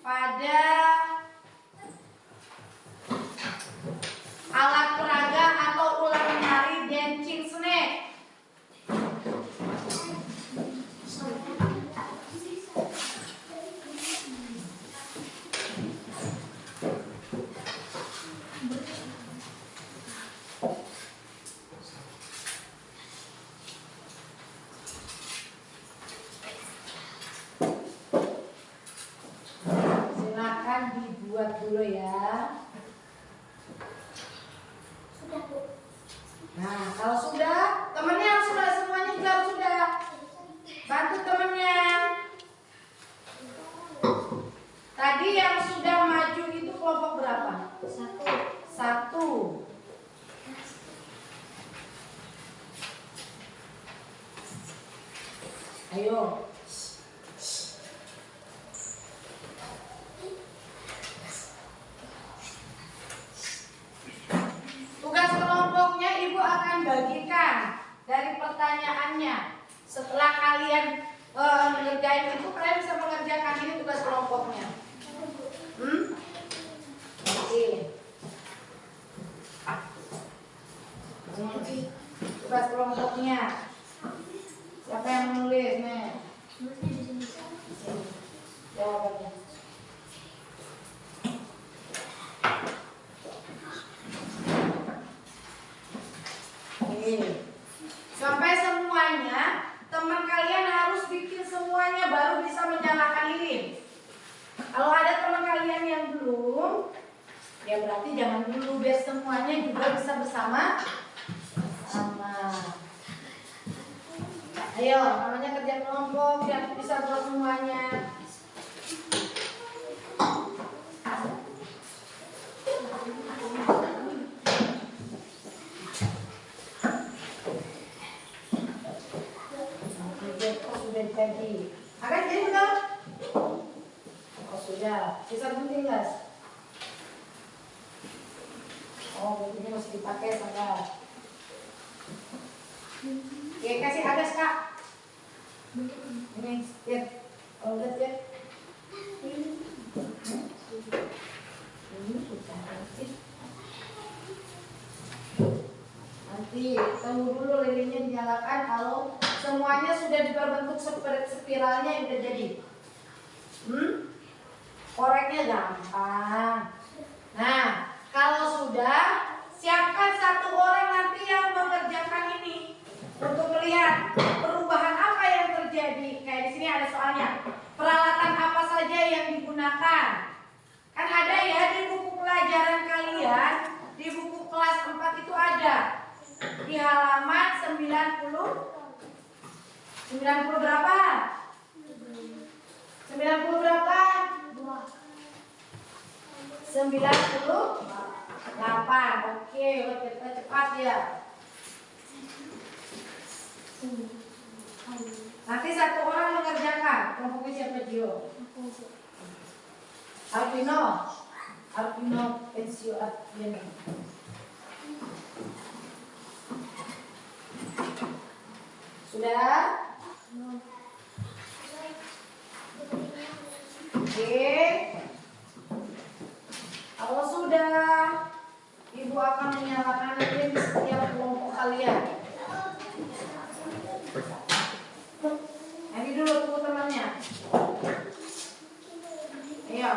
pada alat peraga atau ular menari dancing snake. Silakan dibuat dulu ya. Nah, kalau sudah, temennya harus sudah, semuanya juga harus sudah. Bantu temennya. Tadi yang sudah maju itu kelompok berapa? Satu. Ayo. Tugas kelompoknya ibu akan bagikan dari pertanyaannya. Setelah kalian mengerjain itu, kalian bisa mengerjakan ini tugas kelompoknya. Oke. Tugas kelompoknya. Siapa yang menulis nih? Jawabannya. Sampai semuanya, teman kalian harus bikin semuanya baru bisa menyalakan lilin. Kalau ada teman kalian yang belum, ya berarti jangan dulu, biar semuanya juga bisa bersama. Ayo, namanya kerja kelompok, biar bisa buat semuanya. Sudah jadi. Akan jadi belum? Oh sudah. Bisa gunting gas? Oh guntingnya masih dipakai saja. Oke, kasih agas kak. Ini lihat. Oh lihat ya. Ini sudah kasih. Nanti tunggu dulu lilinnya dinyalakan kalau semuanya sudah dibentuk spiralnya yang udah jadi. Koreknya gampang. Nah, kalau sudah, siapkan satu orang nanti yang mengerjakan ini untuk melihat perubahan apa yang terjadi. Kayak di sini ada soalnya. Peralatan apa saja yang digunakan? Kan ada ya di buku pelajaran kalian, di buku kelas 4 itu ada. Di halaman 90 berapa? 90 berapa? 98. Oke, kita cepat ya. Nanti satu orang mengerjakan. Kelompoknya siapa, Gio? Arvino, Enzio, Arvino. Sudah? Oke. Kalau sudah, ibu akan menyalakan lilin di setiap kelompok kalian. Ini dulu tunggu temannya. Ayo.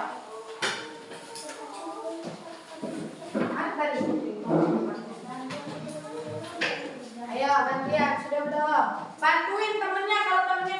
Tadi. Ayo gantian, sudah belum? Bantuin temennya kalau temennya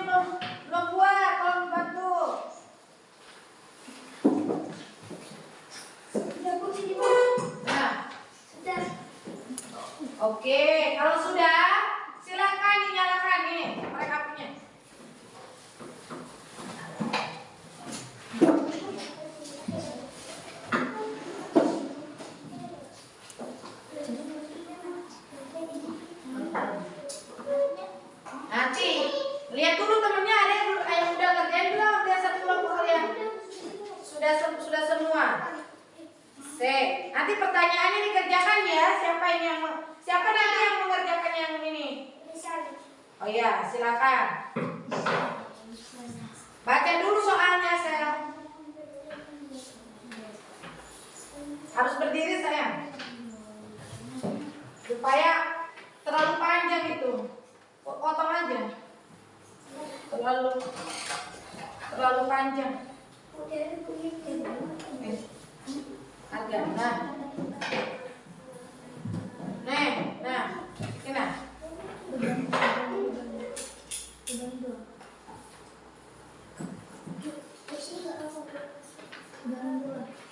Nanti pertanyaannya dikerjakan ya. Siapa nanti yang mengerjakan yang ini? Oh iya, silakan. Baca dulu soalnya, Sel. Harus berdiri, sayang. Supaya terlalu panjang itu. Potong aja. Terlalu panjang. Agak, nah.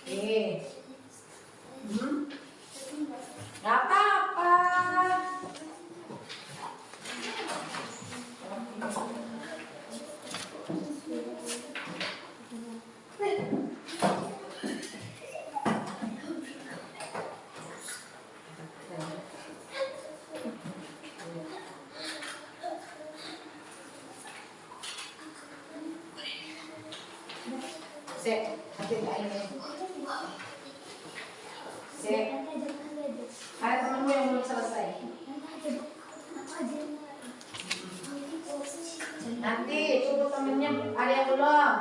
Ini. Gak apa-apa. Ada temenmu yang belum selesai. Nanti tunggu temennya, ada yang belum.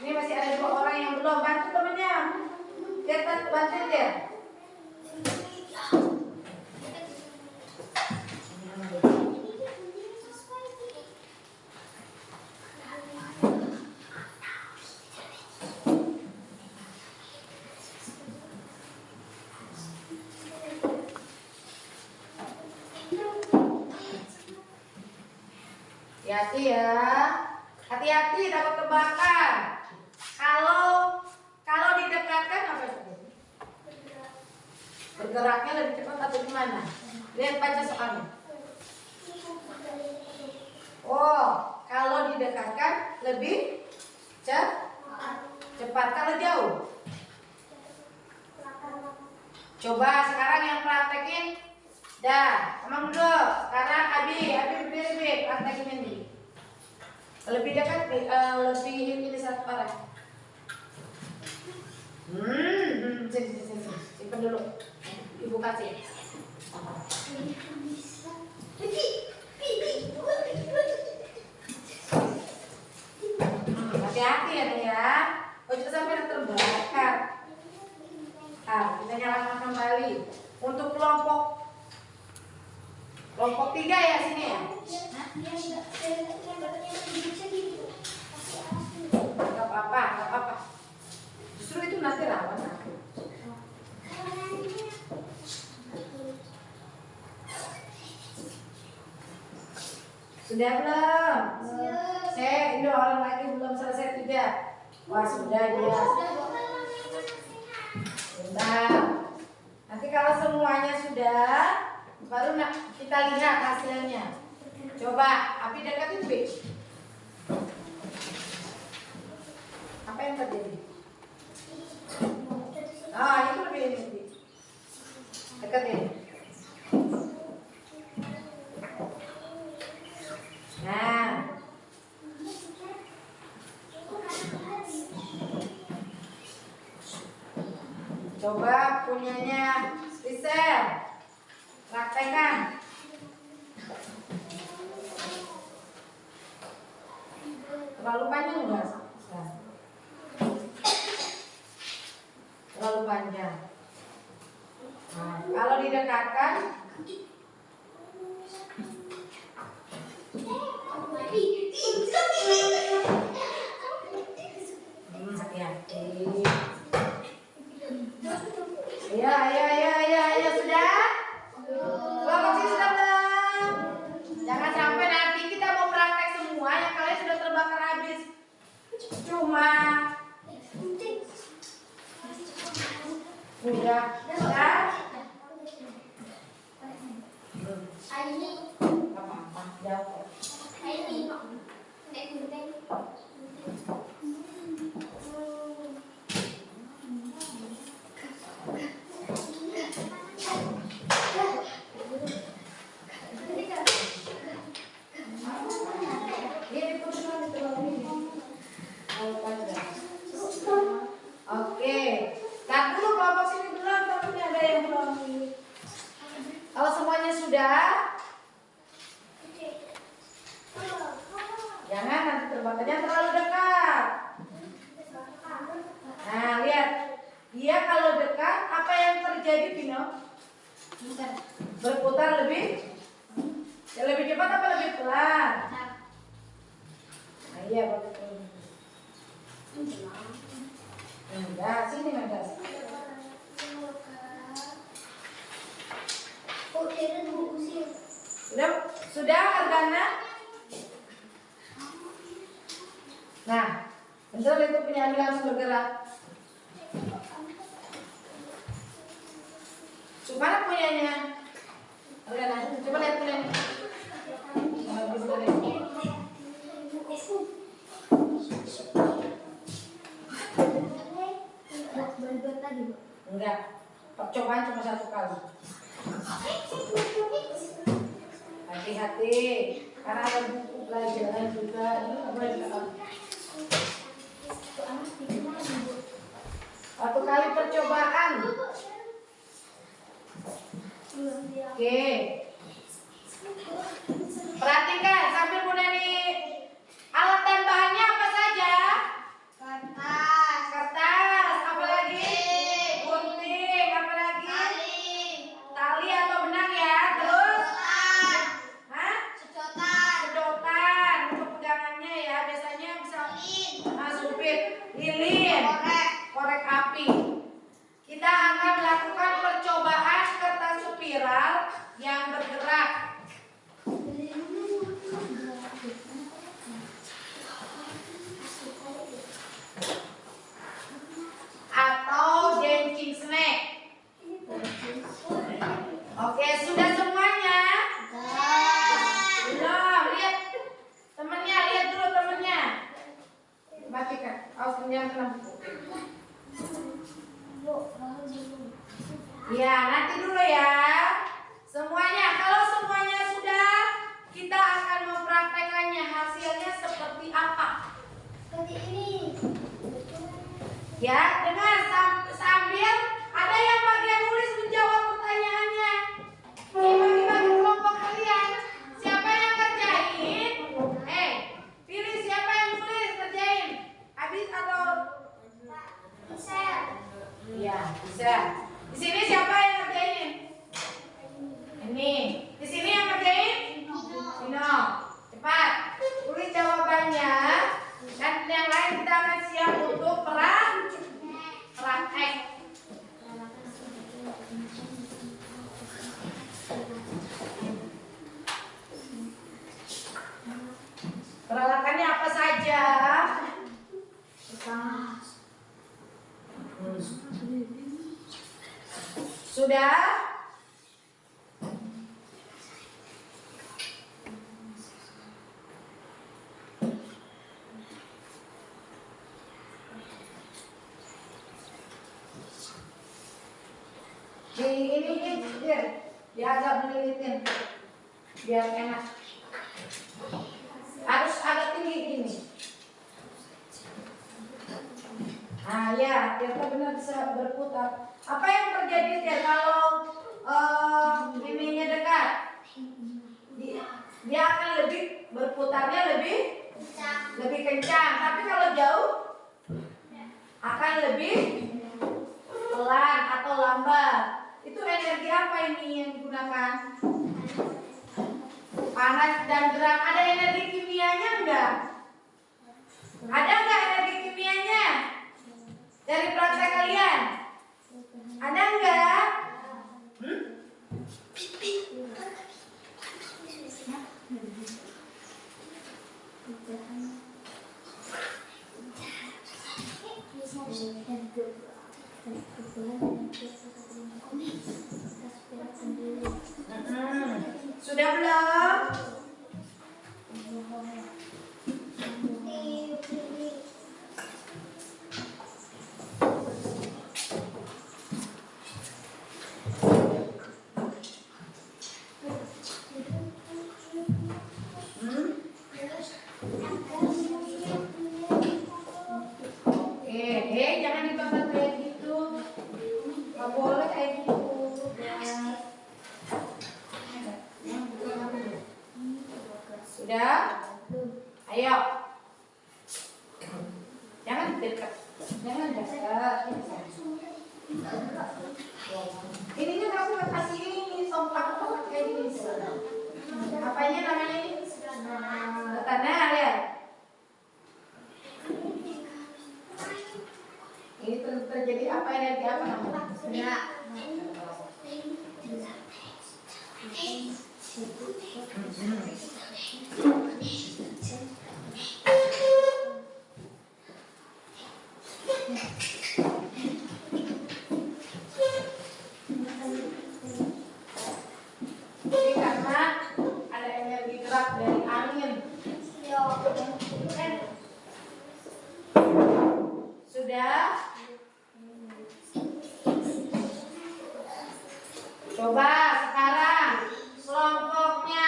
Ini masih ada 2 orang yang belum. Bantu temennya. Dia bantu dia. Hati-hati ya, hati-hati takut terbakar. Kalau didekatkan apa itu? Bergeraknya lebih cepat atau gimana? Lihat baca soalnya. Oh, kalau didekatkan lebih cepat. Kalau jauh? Coba sekarang yang praktekin. Dah, emang dulu. Sekarang Abi berdiri, praktekin ini. Lebih dekat, lebih ini satu arah. Sini. Simpan dulu. Ibu kasih. Hati-hati ya. Oh, jangan sampai terbakar. Kita nyalakan kembali. Untuk kelompok 3 ya sini ya. Gak apa-apa. Justru itu nanti rawan aku. Sudah belum? Ini orang lagi belum selesai 3. Wah sudah dia. Sudah. Nanti kalau semuanya sudah, baru kita lihat hasilnya. Coba, Abi deketin B. Apa yang terjadi? Itu lebih ini. Deketin. Nah. Coba punyanya Rizal. Praktekkan. Terlalu panjang enggak? Terlalu panjang. Nah, kalau didekatkan hati-hati. Ya sudah. Kelompok sini sudah belum? Jangan sampai nanti kita mau praktek semua yang kalian sudah terbakar habis. Cuma udah. Ini Apa-apa, jauh. ini Oke, tak dulu kelompok sini belum, tapi ada terjadi, Pino? Berputar lebih cepat apa lebih pelan? Nah, iya betul. Enggak, sini Medas. Sudah Argana? Nah, betul itu penyanyi langsung bergerak. Mana punyanya? Argana, coba lihat punyanya. Enggak, percobaan cuma 1 kali. Hati-hati, karena ada buku pelajaran juga. Ini nggak boleh dilakukan. 1 kali percobaan. Oke. Perhatikan sambil Bunani. Alat dan bahannya apa saja? Kertas, apa lagi? Gunting, apa lagi? Tali atau benang ya. Terus? Sedotan untuk pegangannya ya. Biasanya bisa supit, lilin, korek api. Kita akan melakukan percobaan kertas spiral yang bergerak. Atau dancing snake. Oke, sudah semuanya? Belum, lihat temennya, lihat dulu temennya. Matikan, awas jangan kena buku. Ya, nanti dulu ya. Semuanya, kalau semuanya sudah, kita akan mempraktekannya. Hasilnya seperti apa? Seperti ini. Ya, dengar sambil ada yang bagian nulis menjawab pertanyaannya. Ini bagi-bagi kelompok kalian. Siapa yang kerjain? Pilih siapa yang nulis kerjain. Habis atau? Bisa. Iya, bisa. Di sini siapa yang ngerjain? Ini. Di sini yang ngerjain? Vino. Cepat. Tulis jawabannya. Dan yang lain kita akan siap untuk praktek. Peralatannya apa saja? Sudah? Ini biar agak menilitin, biar enak. Harus agak tinggi gini. Nah ya, kita benar bisa berputar. Apa yang terjadi ya kalau ininya dekat? Dia akan lebih berputarnya lebih kencang. Tapi kalau jauh akan lebih pelan atau lambat. Itu energi apa ini yang digunakan? Panas dan gerak. Ada energi kimianya enggak? Ada enggak energi kimianya? Dari praktek kalian? Ada enggak? Sudah belum? Jangan dibakar kayak gitu. Nggak boleh kayak gitu. Sudah? Ayo. Jangan dekat. Jangan dekat. Ininya kamu kasih ini sompak pakai ini. Apanya namanya ini? Tanah ya. Ini terjadi apa, energi apa namanya? Ya. Jadi karena ada energi gerak dari angin. Sudah? Coba sekarang kelompoknya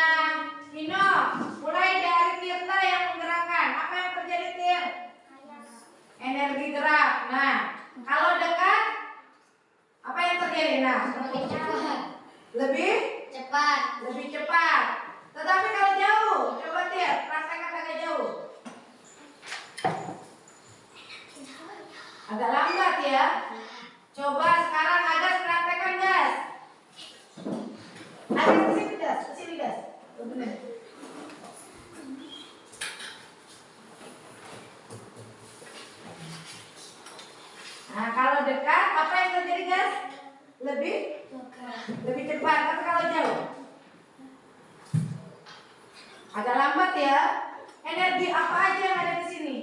Vino, mulai dari Tirta yang menggerakkan. Apa yang terjadi, Tir? Energi gerak. Nah, kalau dekat, apa yang terjadi? Nah, lebih cepat. Tetapi kalau jauh, coba Tir, rasakan agak jauh. Agak lambat ya. Coba sekarang Agas praktekkan, Gas. Agas kesini, Gas. Kesini, Gas. Benar. Nah, kalau dekat, apa yang terjadi, Gas? Lebih cepat. Tapi kalau jauh, agak lambat ya. Energi apa aja yang ada di sini?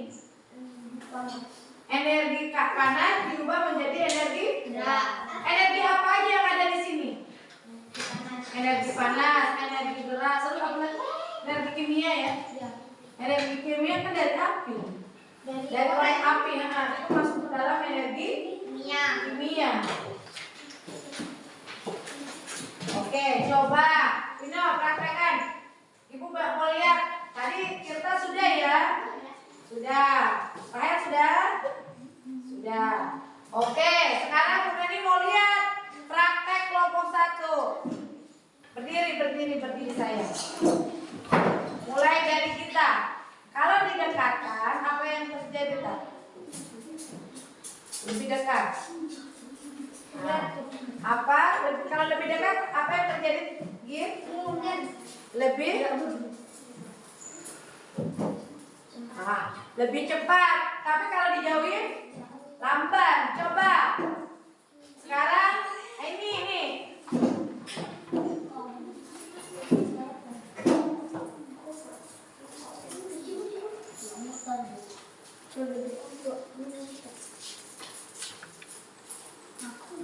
Energi panas diubah menjadi energi gerak. Energi apa aja yang ada di sini? Energi panas, energi gerak, selalu apa lagi? Energi kimia ya. Energi kimia kan dari api. Dari korek api, itu masuk ke dalam energi kimia. Oke, coba Vino praktekkan. Ibu mau lihat. Tadi kita sudah ya? Sudah. Rahel sudah? Sudah. Oke, sekarang Bu Neni mau lihat praktek kelompok 1. Berdiri saya. Mulai dari kita. Kalau didekatkan, apa yang terjadi tadi? Lebih dekat. Nah, kalau lebih dekat, apa yang terjadi? Lebih cepat. Tapi kalau dijauhin, lambat. Coba. Sekarang ini.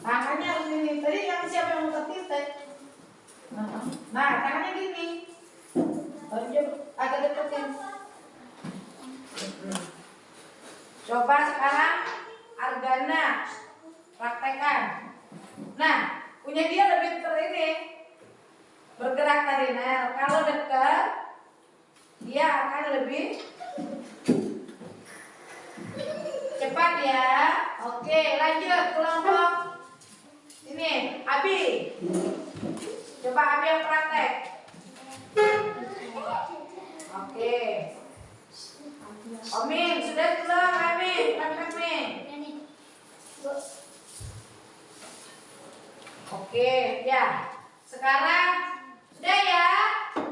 Tangannya begini. Tadi yang siapa yang mau titik? Nah, tangannya gini. Agak deketin. Coba sekarang Argana praktekkan. Nah, punya dia lebih bergerak tadi. Nah, kalau dekat dia akan lebih cepat ya. Oke, lanjut kelompok ini. Abi, coba Abi yang praktek. Oke. Omin, sudah belum Amin? Praktek Min. Oke, ya. Sekarang sudah ya?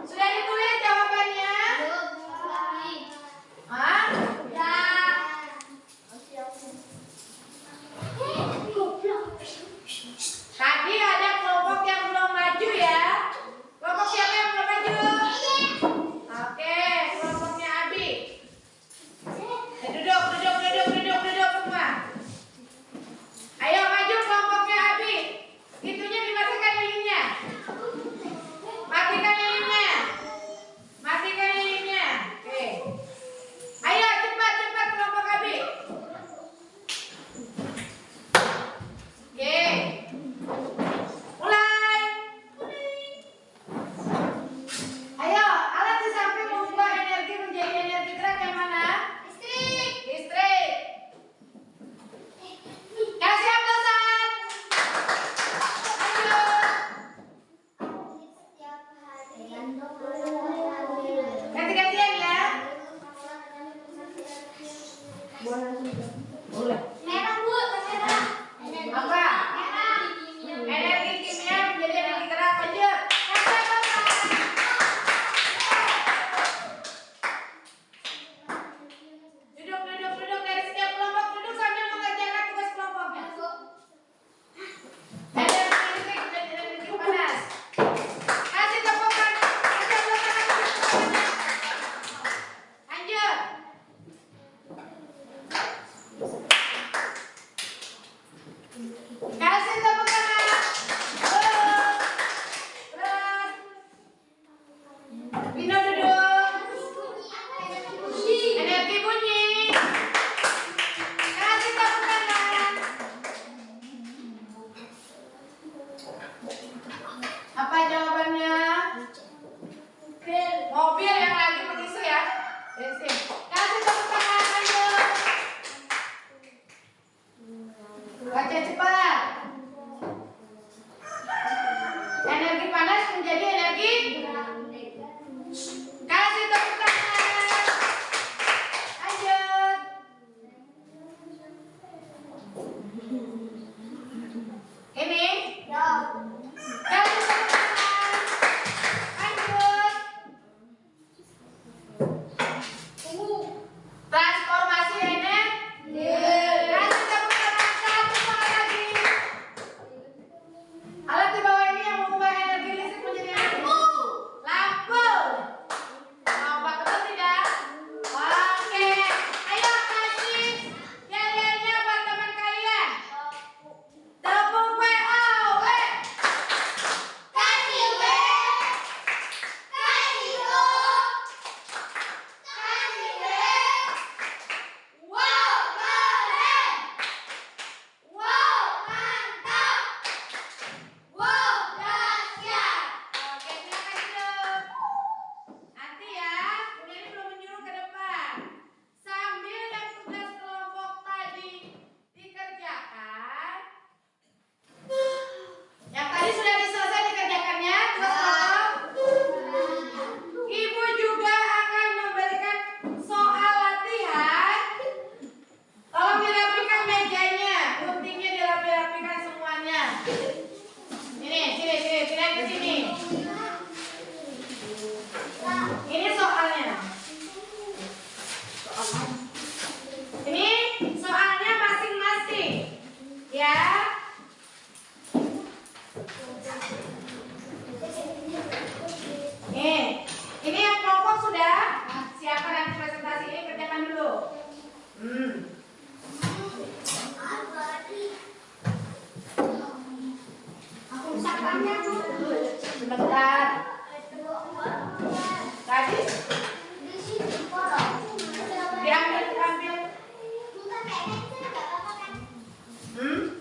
Sudah ditulis jawabannya? Hah? Tadi ada kelompok yang belum maju ya? Kelompok siapa yang belum maju? Oke, kelompoknya Abi. Duduk semua. Ayo maju kelompoknya Abi. Itunya dimatikan lilinnya. Matikan lilinnya. Oke. Ayo cepat kelompok Abi. Oke. Mulai. Ayo, alat di samping mengubah energi menjadi energi gerak yang mana? Listrik. Kasih aplasan. Ganti-gantian ya. Boleh. Merah Bu, merah. Apa?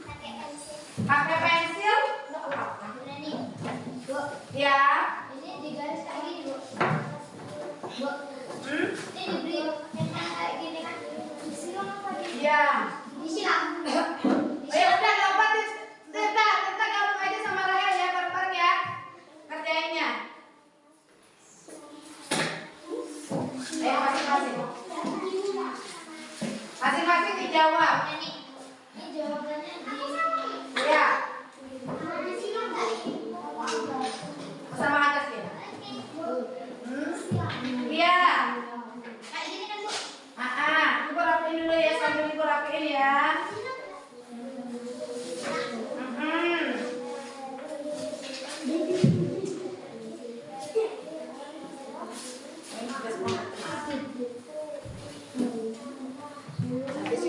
Pakai pensil. Pakai pensil? Nggak apa-apa. Nah nih, Bu. Ya. Ini digaris kayak gini, Bu. Bu. Hmm? Ini diberi kayak gini kan? Disiram apa gini? Ya. Disiram. Oh ya udah gampang Tirta gabung aja sama Rahel ya bareng-bareng ya kerjainnya. Ayo masing-masing dijawab. Nah nih, ini jawabannya di Ya, disiram tadi. sama atas ya. Iya. Kayak gini kan, Bu? Ibu rapiin dulu ya sambil ibu rapiin ya.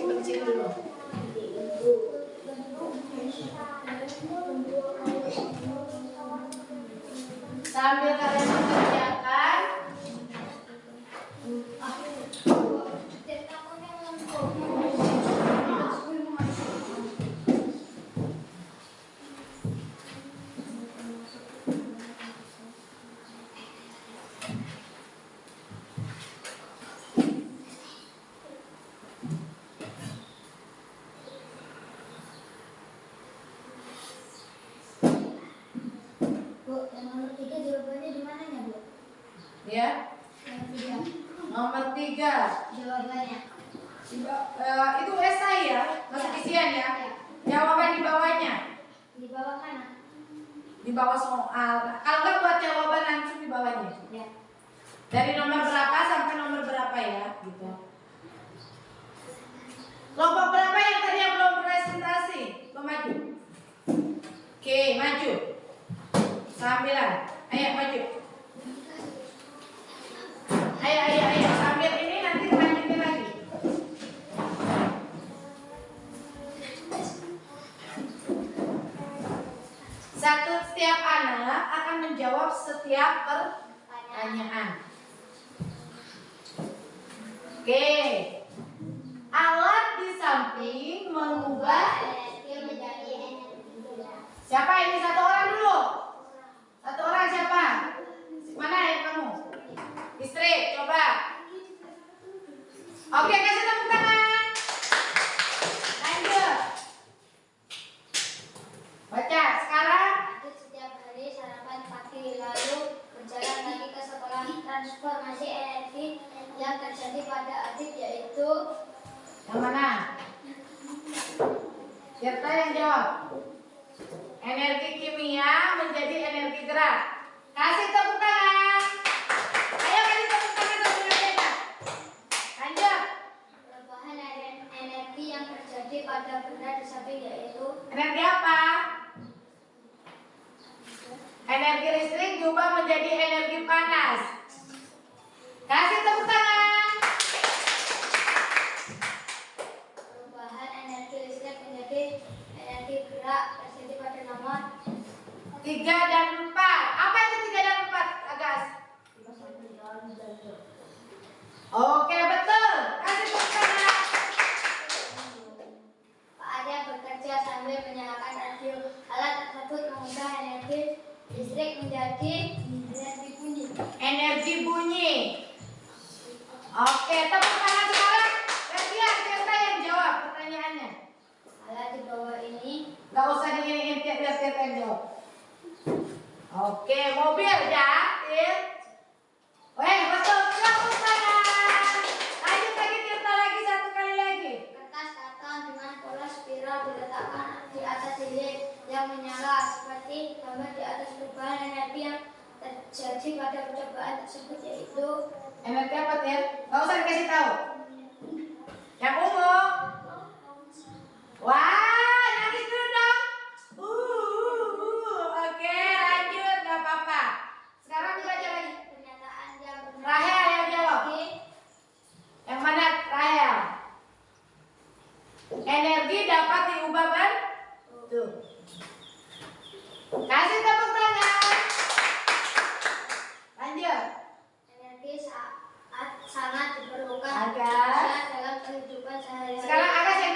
Bersih dulu. Sambil kalian mengerjakan, Bu, yang nomor 3 jawabannya di mananya, Bu? ya. Yang 3 Nomor 3. jawabannya. Itu esai ya, masuk isian ya. Jawaban di bawahnya. Di bawah mana? Di bawah soal. Kalau nggak buat jawaban langsung di bawahnya. Ya. Dari nomor berapa sampai nomor berapa ya, gitu. Kelompok berapa yang tadi yang belum presentasi? Belum maju. Oke, maju. 9. Ayo maju. Ayo. Sambil ini nanti lanjutin lagi. Setiap anak akan menjawab setiap pertanyaan. Oke. Alat di samping mengubah. Energi menjadi energi. Siapa ini? Satu orang dulu. Satu orang siapa? Mana ya kamu? Istri, coba. Oke, kasih tepuk tangan. Lanjut. Baca sekarang. Setiap hari sarapan pagi lalu berjalan lagi ke sekolah. Transformasi energi yang terjadi pada adik yaitu Yang mana? Siapa yang jawab? Energi kimia menjadi energi gerak. Kasih tepuk tangan. Ayo kasih tepuk tangan sambil ngerjain. Lanjut. perubahan energi yang terjadi pada benda di samping yaitu Energi apa? Energi listrik diubah menjadi energi panas. Kasih tepuk tangan. perubahan energi listrik menjadi energi gerak terjadi pada nomor 3 dan 4. Apa itu 3 dan 4, Agas? Oke, betul. Kasih tepuk tangan. Pak Arya bekerja sambil menyalakan radio. Alat tersebut mengubah energi listrik menjadi energi bunyi. Energi bunyi. Oke, tepuk tangan sekarang. Gantian Tirta yang jawab pertanyaannya. Alat di bawah ini Gak usah diiniin biar Tirta yang jawab. Oke, mobil ya, Tir. Weh, betul. Tepuk tangan. Lanjut lagi Tirta lagi, satu kali lagi. kertas karton dengan pola spiral diletakkan di atas lilin yang menyala seperti gambar di atas. Perubahan energi yang terjadi pada percobaan tersebut yaitu Energi apa, Tir? Gak usah dikasih tahu. Yang ungu. Wah, nangis dulu dong. Oke, lanjut, gak apa-apa. Sekarang dibaca lagi. pernyataan yang benar. Rahel yang jawab. Yang mana Rahel? Energi dapat diubah bentuk. Kasih tepuk tangan. Lanjut. Energi sangat diperlukan Agar. dalam kehidupan sehari-hari. Sekarang Agas yang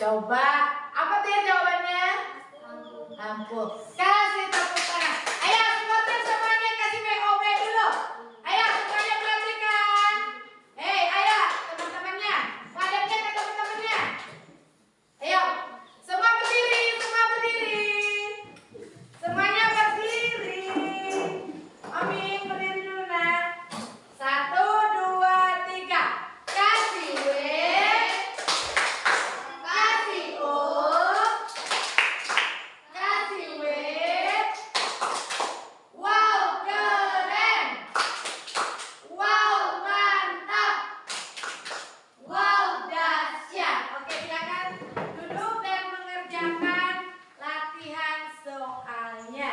Coba, apa tuh ya jawabannya? Lampu. Kasih tepuk tangan. Ayo supporter semuanya kasih WOW dulu. Ayo semuanya perhatikan. Hei, ayo teman-temannya. Ngadepnya ke teman-temannya. Ayo, semua berdiri, semua berdiri. Semuanya berdiri. Amin, berdiri dulu nak. 1, 2, 3. Kasih W. Kasih O. Kasih W. Wow, keren. Wow, mantap. Wow, dahsyat. Oke, silakan duduk dan mengerjakan latihan soalnya.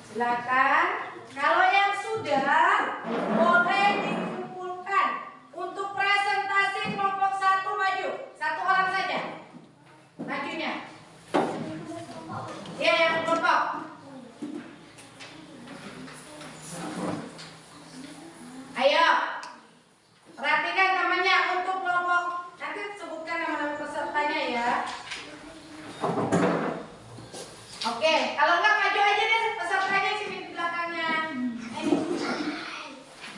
Silakan. Kalau yang sudah boleh dikumpulkan untuk presentasi kelompok 1 maju. 1 orang saja. Majunya. Ya, yang kelompok. Ayo. Perhatikan temannya untuk kelompok. Nanti sebutkan nama-nama pesertanya ya. Oke, kalau enggak maju aja deh pesertanya sini di belakangnya. Ini.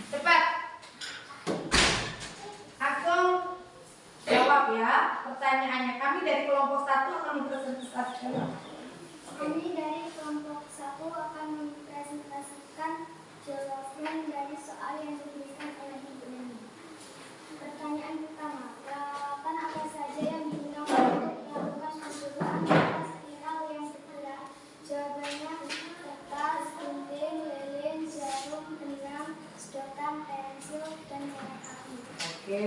Cepat. Langsung jawab ya pertanyaannya. Kami dari kelompok 1 akan mempresentasikan. Kami dari kelompok 1 akan mempresentasikan jawaban dari soal yang diberikan oleh ibu ini. Pertanyaan pertama, peralatan apa saja yang digunakan untuk melakukan penjualan kertas spiral yang bergerak? Jawabannya kertas, gunting, lilin, jarum, benang, sedotan, pensil, dan korek api. Oke.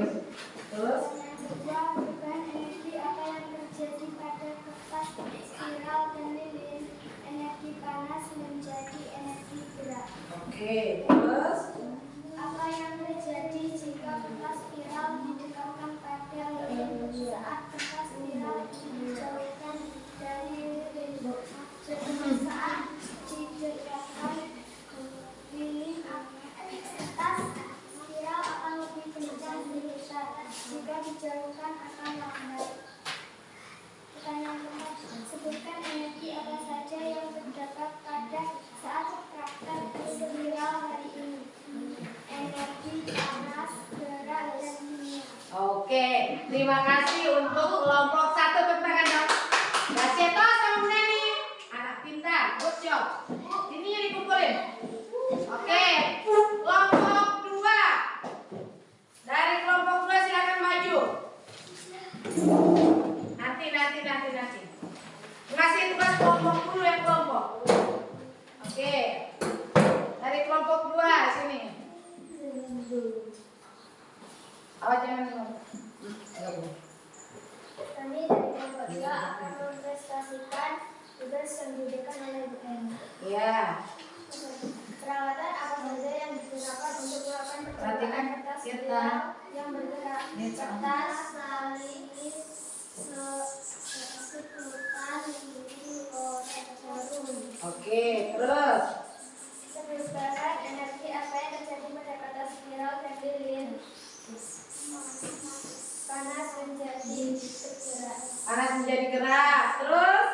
Terus Yang kedua, perubahan energi apa yang terjadi pada kertas spiral dan lilin? Energi panas menjadi energi gerak. oke, terus Apa yang terjadi jika kertas spiral didekatkan pada lilin saat kertas spiral dijauhkan dari lilin? Jadi saat didekatkan lilin, kertas spiral akan lebih kencang diputar. Jika dijauhkan akan lambat. Pertanyaan keempat, sebutkan energi apa saja yang terdapat pada saat praktek spiral hari ini. Energi panas, gerak, dan dingin. oke. Terima kasih untuk kelompok 1 tepuk dong. Gaseto sama Bu Neni. Anak pintar, good job. Sini yang dikumpulin. Oke. Kelompok 2. Dari kelompok 2 silakan maju. Nanti. Kasih tugas kelompok dulu yang kelompok. Oke. Dari kelompok 2 sini. Awas jangan ngomong. Kami dari kelompok 2 akan mempresentasikan tugas yang diberikan oleh Bu Eni. Iya. Peralatan apa saja yang digunakan untuk melakukan Perhatikan percobaan kertas kita. spiral yang bergerak? Kertas, tali, sedotan, lilin, korek, jarum. Oke, terus. Sebenarnya energi apa yang terjadi pada kertas spiral dan lilin? Panas menjadi bergerak. Panas menjadi gerak. Terus.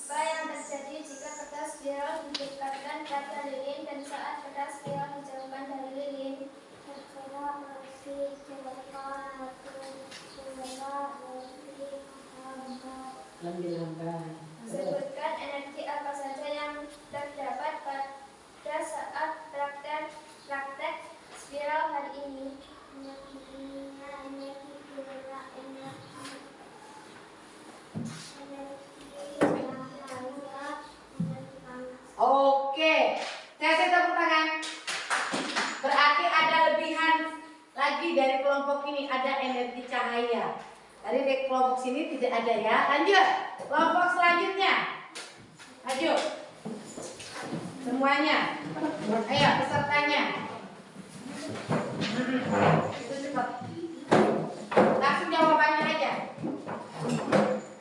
Apa yang terjadi jika kertas spiral didekatkan pada lilin dan saat kertas spiral dijauhkan dari lilin? Bergerak, masih jauhkan, Lebih lambat. Sebutkan energi apa saja yang terdapat pada saat praktek spiral hari ini. Energi gerak, Oke. Saya tepuk tangan. Berarti ada lebihan lagi dari kelompok ini, ada energi cahaya. Tadi Tadi di kelompok sini tidak ada ya. Lanjut. Kelompok selanjutnya. Lanjut. Semuanya. Ayo pesertanya. Itu cepat. Langsung jawabannya aja.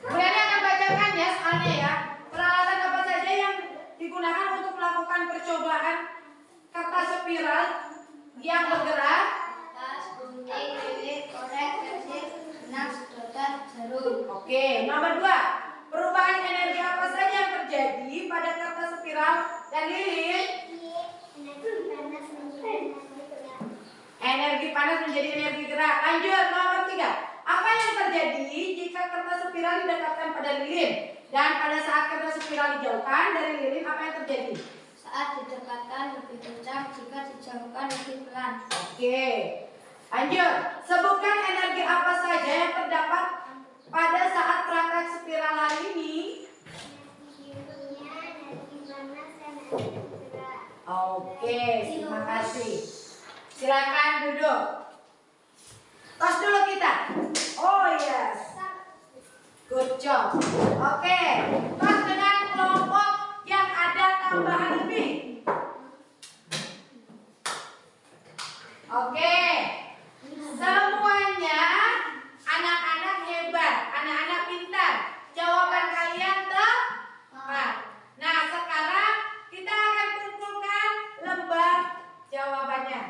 Kemudian akan bacakan ya soalnya ya. Peralatan apa saja yang digunakan untuk melakukan percobaan kertas spiral yang bergerak? Kertas, gunting, lilit, korek, pensil, benang, sedotan, jarum. Oke, nomor 2. Perubahan energi apa saja yang terjadi pada kertas spiral dan lilin? Energi panas menjadi energi gerak. Lanjut, nomor 3. Apa yang terjadi jika kertas spiral didekatkan pada lilin? Dan pada saat kertas spiral dijauhkan dari lilin, apa yang terjadi? Saat didekatkan lebih kencang, jika dijauhkan lebih pelan. Oke, lanjut. Sebutkan energi apa saja yang terdapat pada saat praktek spiral hari ini? Oke, terima kasih. Silakan duduk. Tos dulu kita. Oh yes. Good job. Oke, tos dengan kelompok yang ada tambahan lebih. Oke, semuanya anak-anak hebat, anak-anak pintar. Jawaban kalian tepat. Nah, sekarang kita akan kumpulkan lembar jawabannya.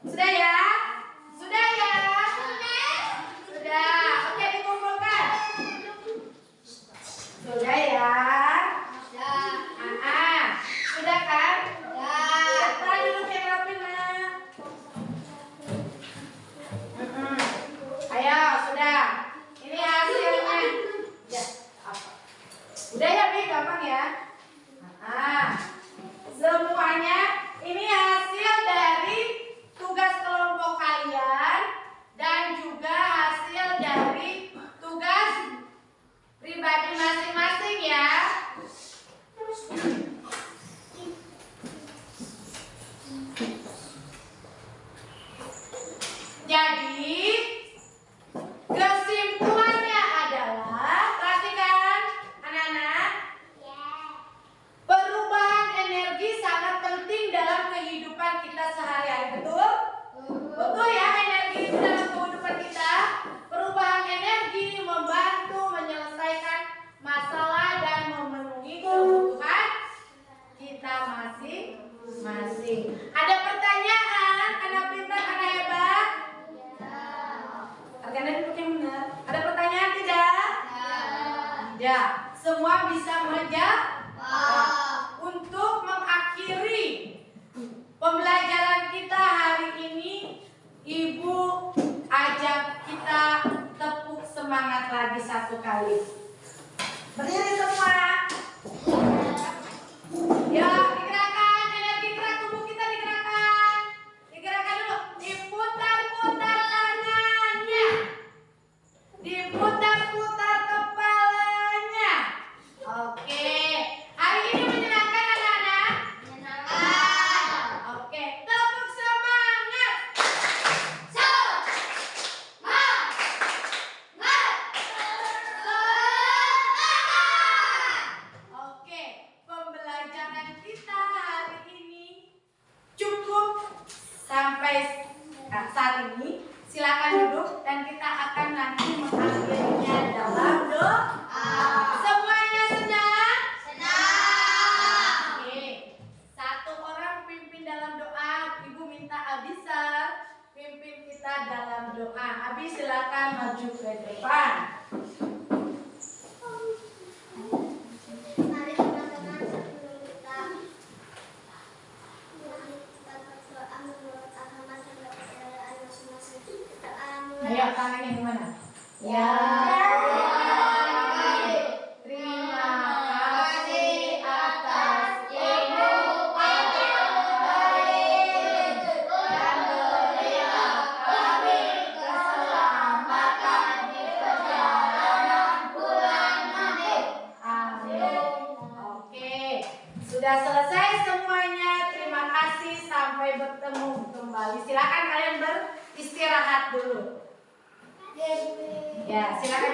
Sudah ya? Sudah ya? Sudah. Oke, dikumpulkan. Sudah ya? Sudah kan? Cepat dulu yang rapin, nak. Ayo, sudah. Ini hasilnya. Ya, apa? Udah ya, Bi, gampang ya. Semuanya ini hasil dari tugas kelompok kalian dan juga hasil dari tugas pribadi masing-masing ya. Jadi kesimpulannya adalah, perhatikan anak-anak, perubahan energi sangat penting dalam kehidupan kita sehari-hari. Betul? Betul ya, energi itu dalam kehidupan kita. Perubahan energi membantu menyelesaikan masalah dan memenuhi kebutuhan kita masing-masing. Ada pertanyaan, anak pintar, anak hebat? Karena duduk yang benar. Ada pertanyaan tidak? Tidak. Semua bisa menjawab. Untuk mengakhiri pembelajaran kita hari ini, Ibu ajak kita tepuk semangat lagi satu kali. Berdiri semua. Ya, digerakkan energi gerak tubuh kita, digerakkan. Digerakkan dulu. Diputar-putar tangannya. Diputar-putar kepalanya. Oke. Hari ini menyenangkan anak-anak? Menyenangkan. Oke, tepuk semangat. Oke, pembelajaran kita hari ini cukup sampai saat ini. Silakan duduk dan kita akan nanti mengakhirinya dalam doa. Semuanya senang? Senang. Oke, satu orang pimpin dalam doa. Ibu minta Abisa pimpin kita dalam doa. Abi silakan maju ke depan. Mari teman-teman, sebelum kita berdoa menurut agama dan kepercayaan masing-masing, kita Ayo tangannya di mana? Ya. Terima kasih atas ilmu pengetahuan dan berilah kami keselamatan di perjalanan pulang nanti. Amin. Oke, sudah selesai semuanya. Terima kasih. Sampai bertemu kembali. Silakan kalian beristirahat dulu. Ya, silakan.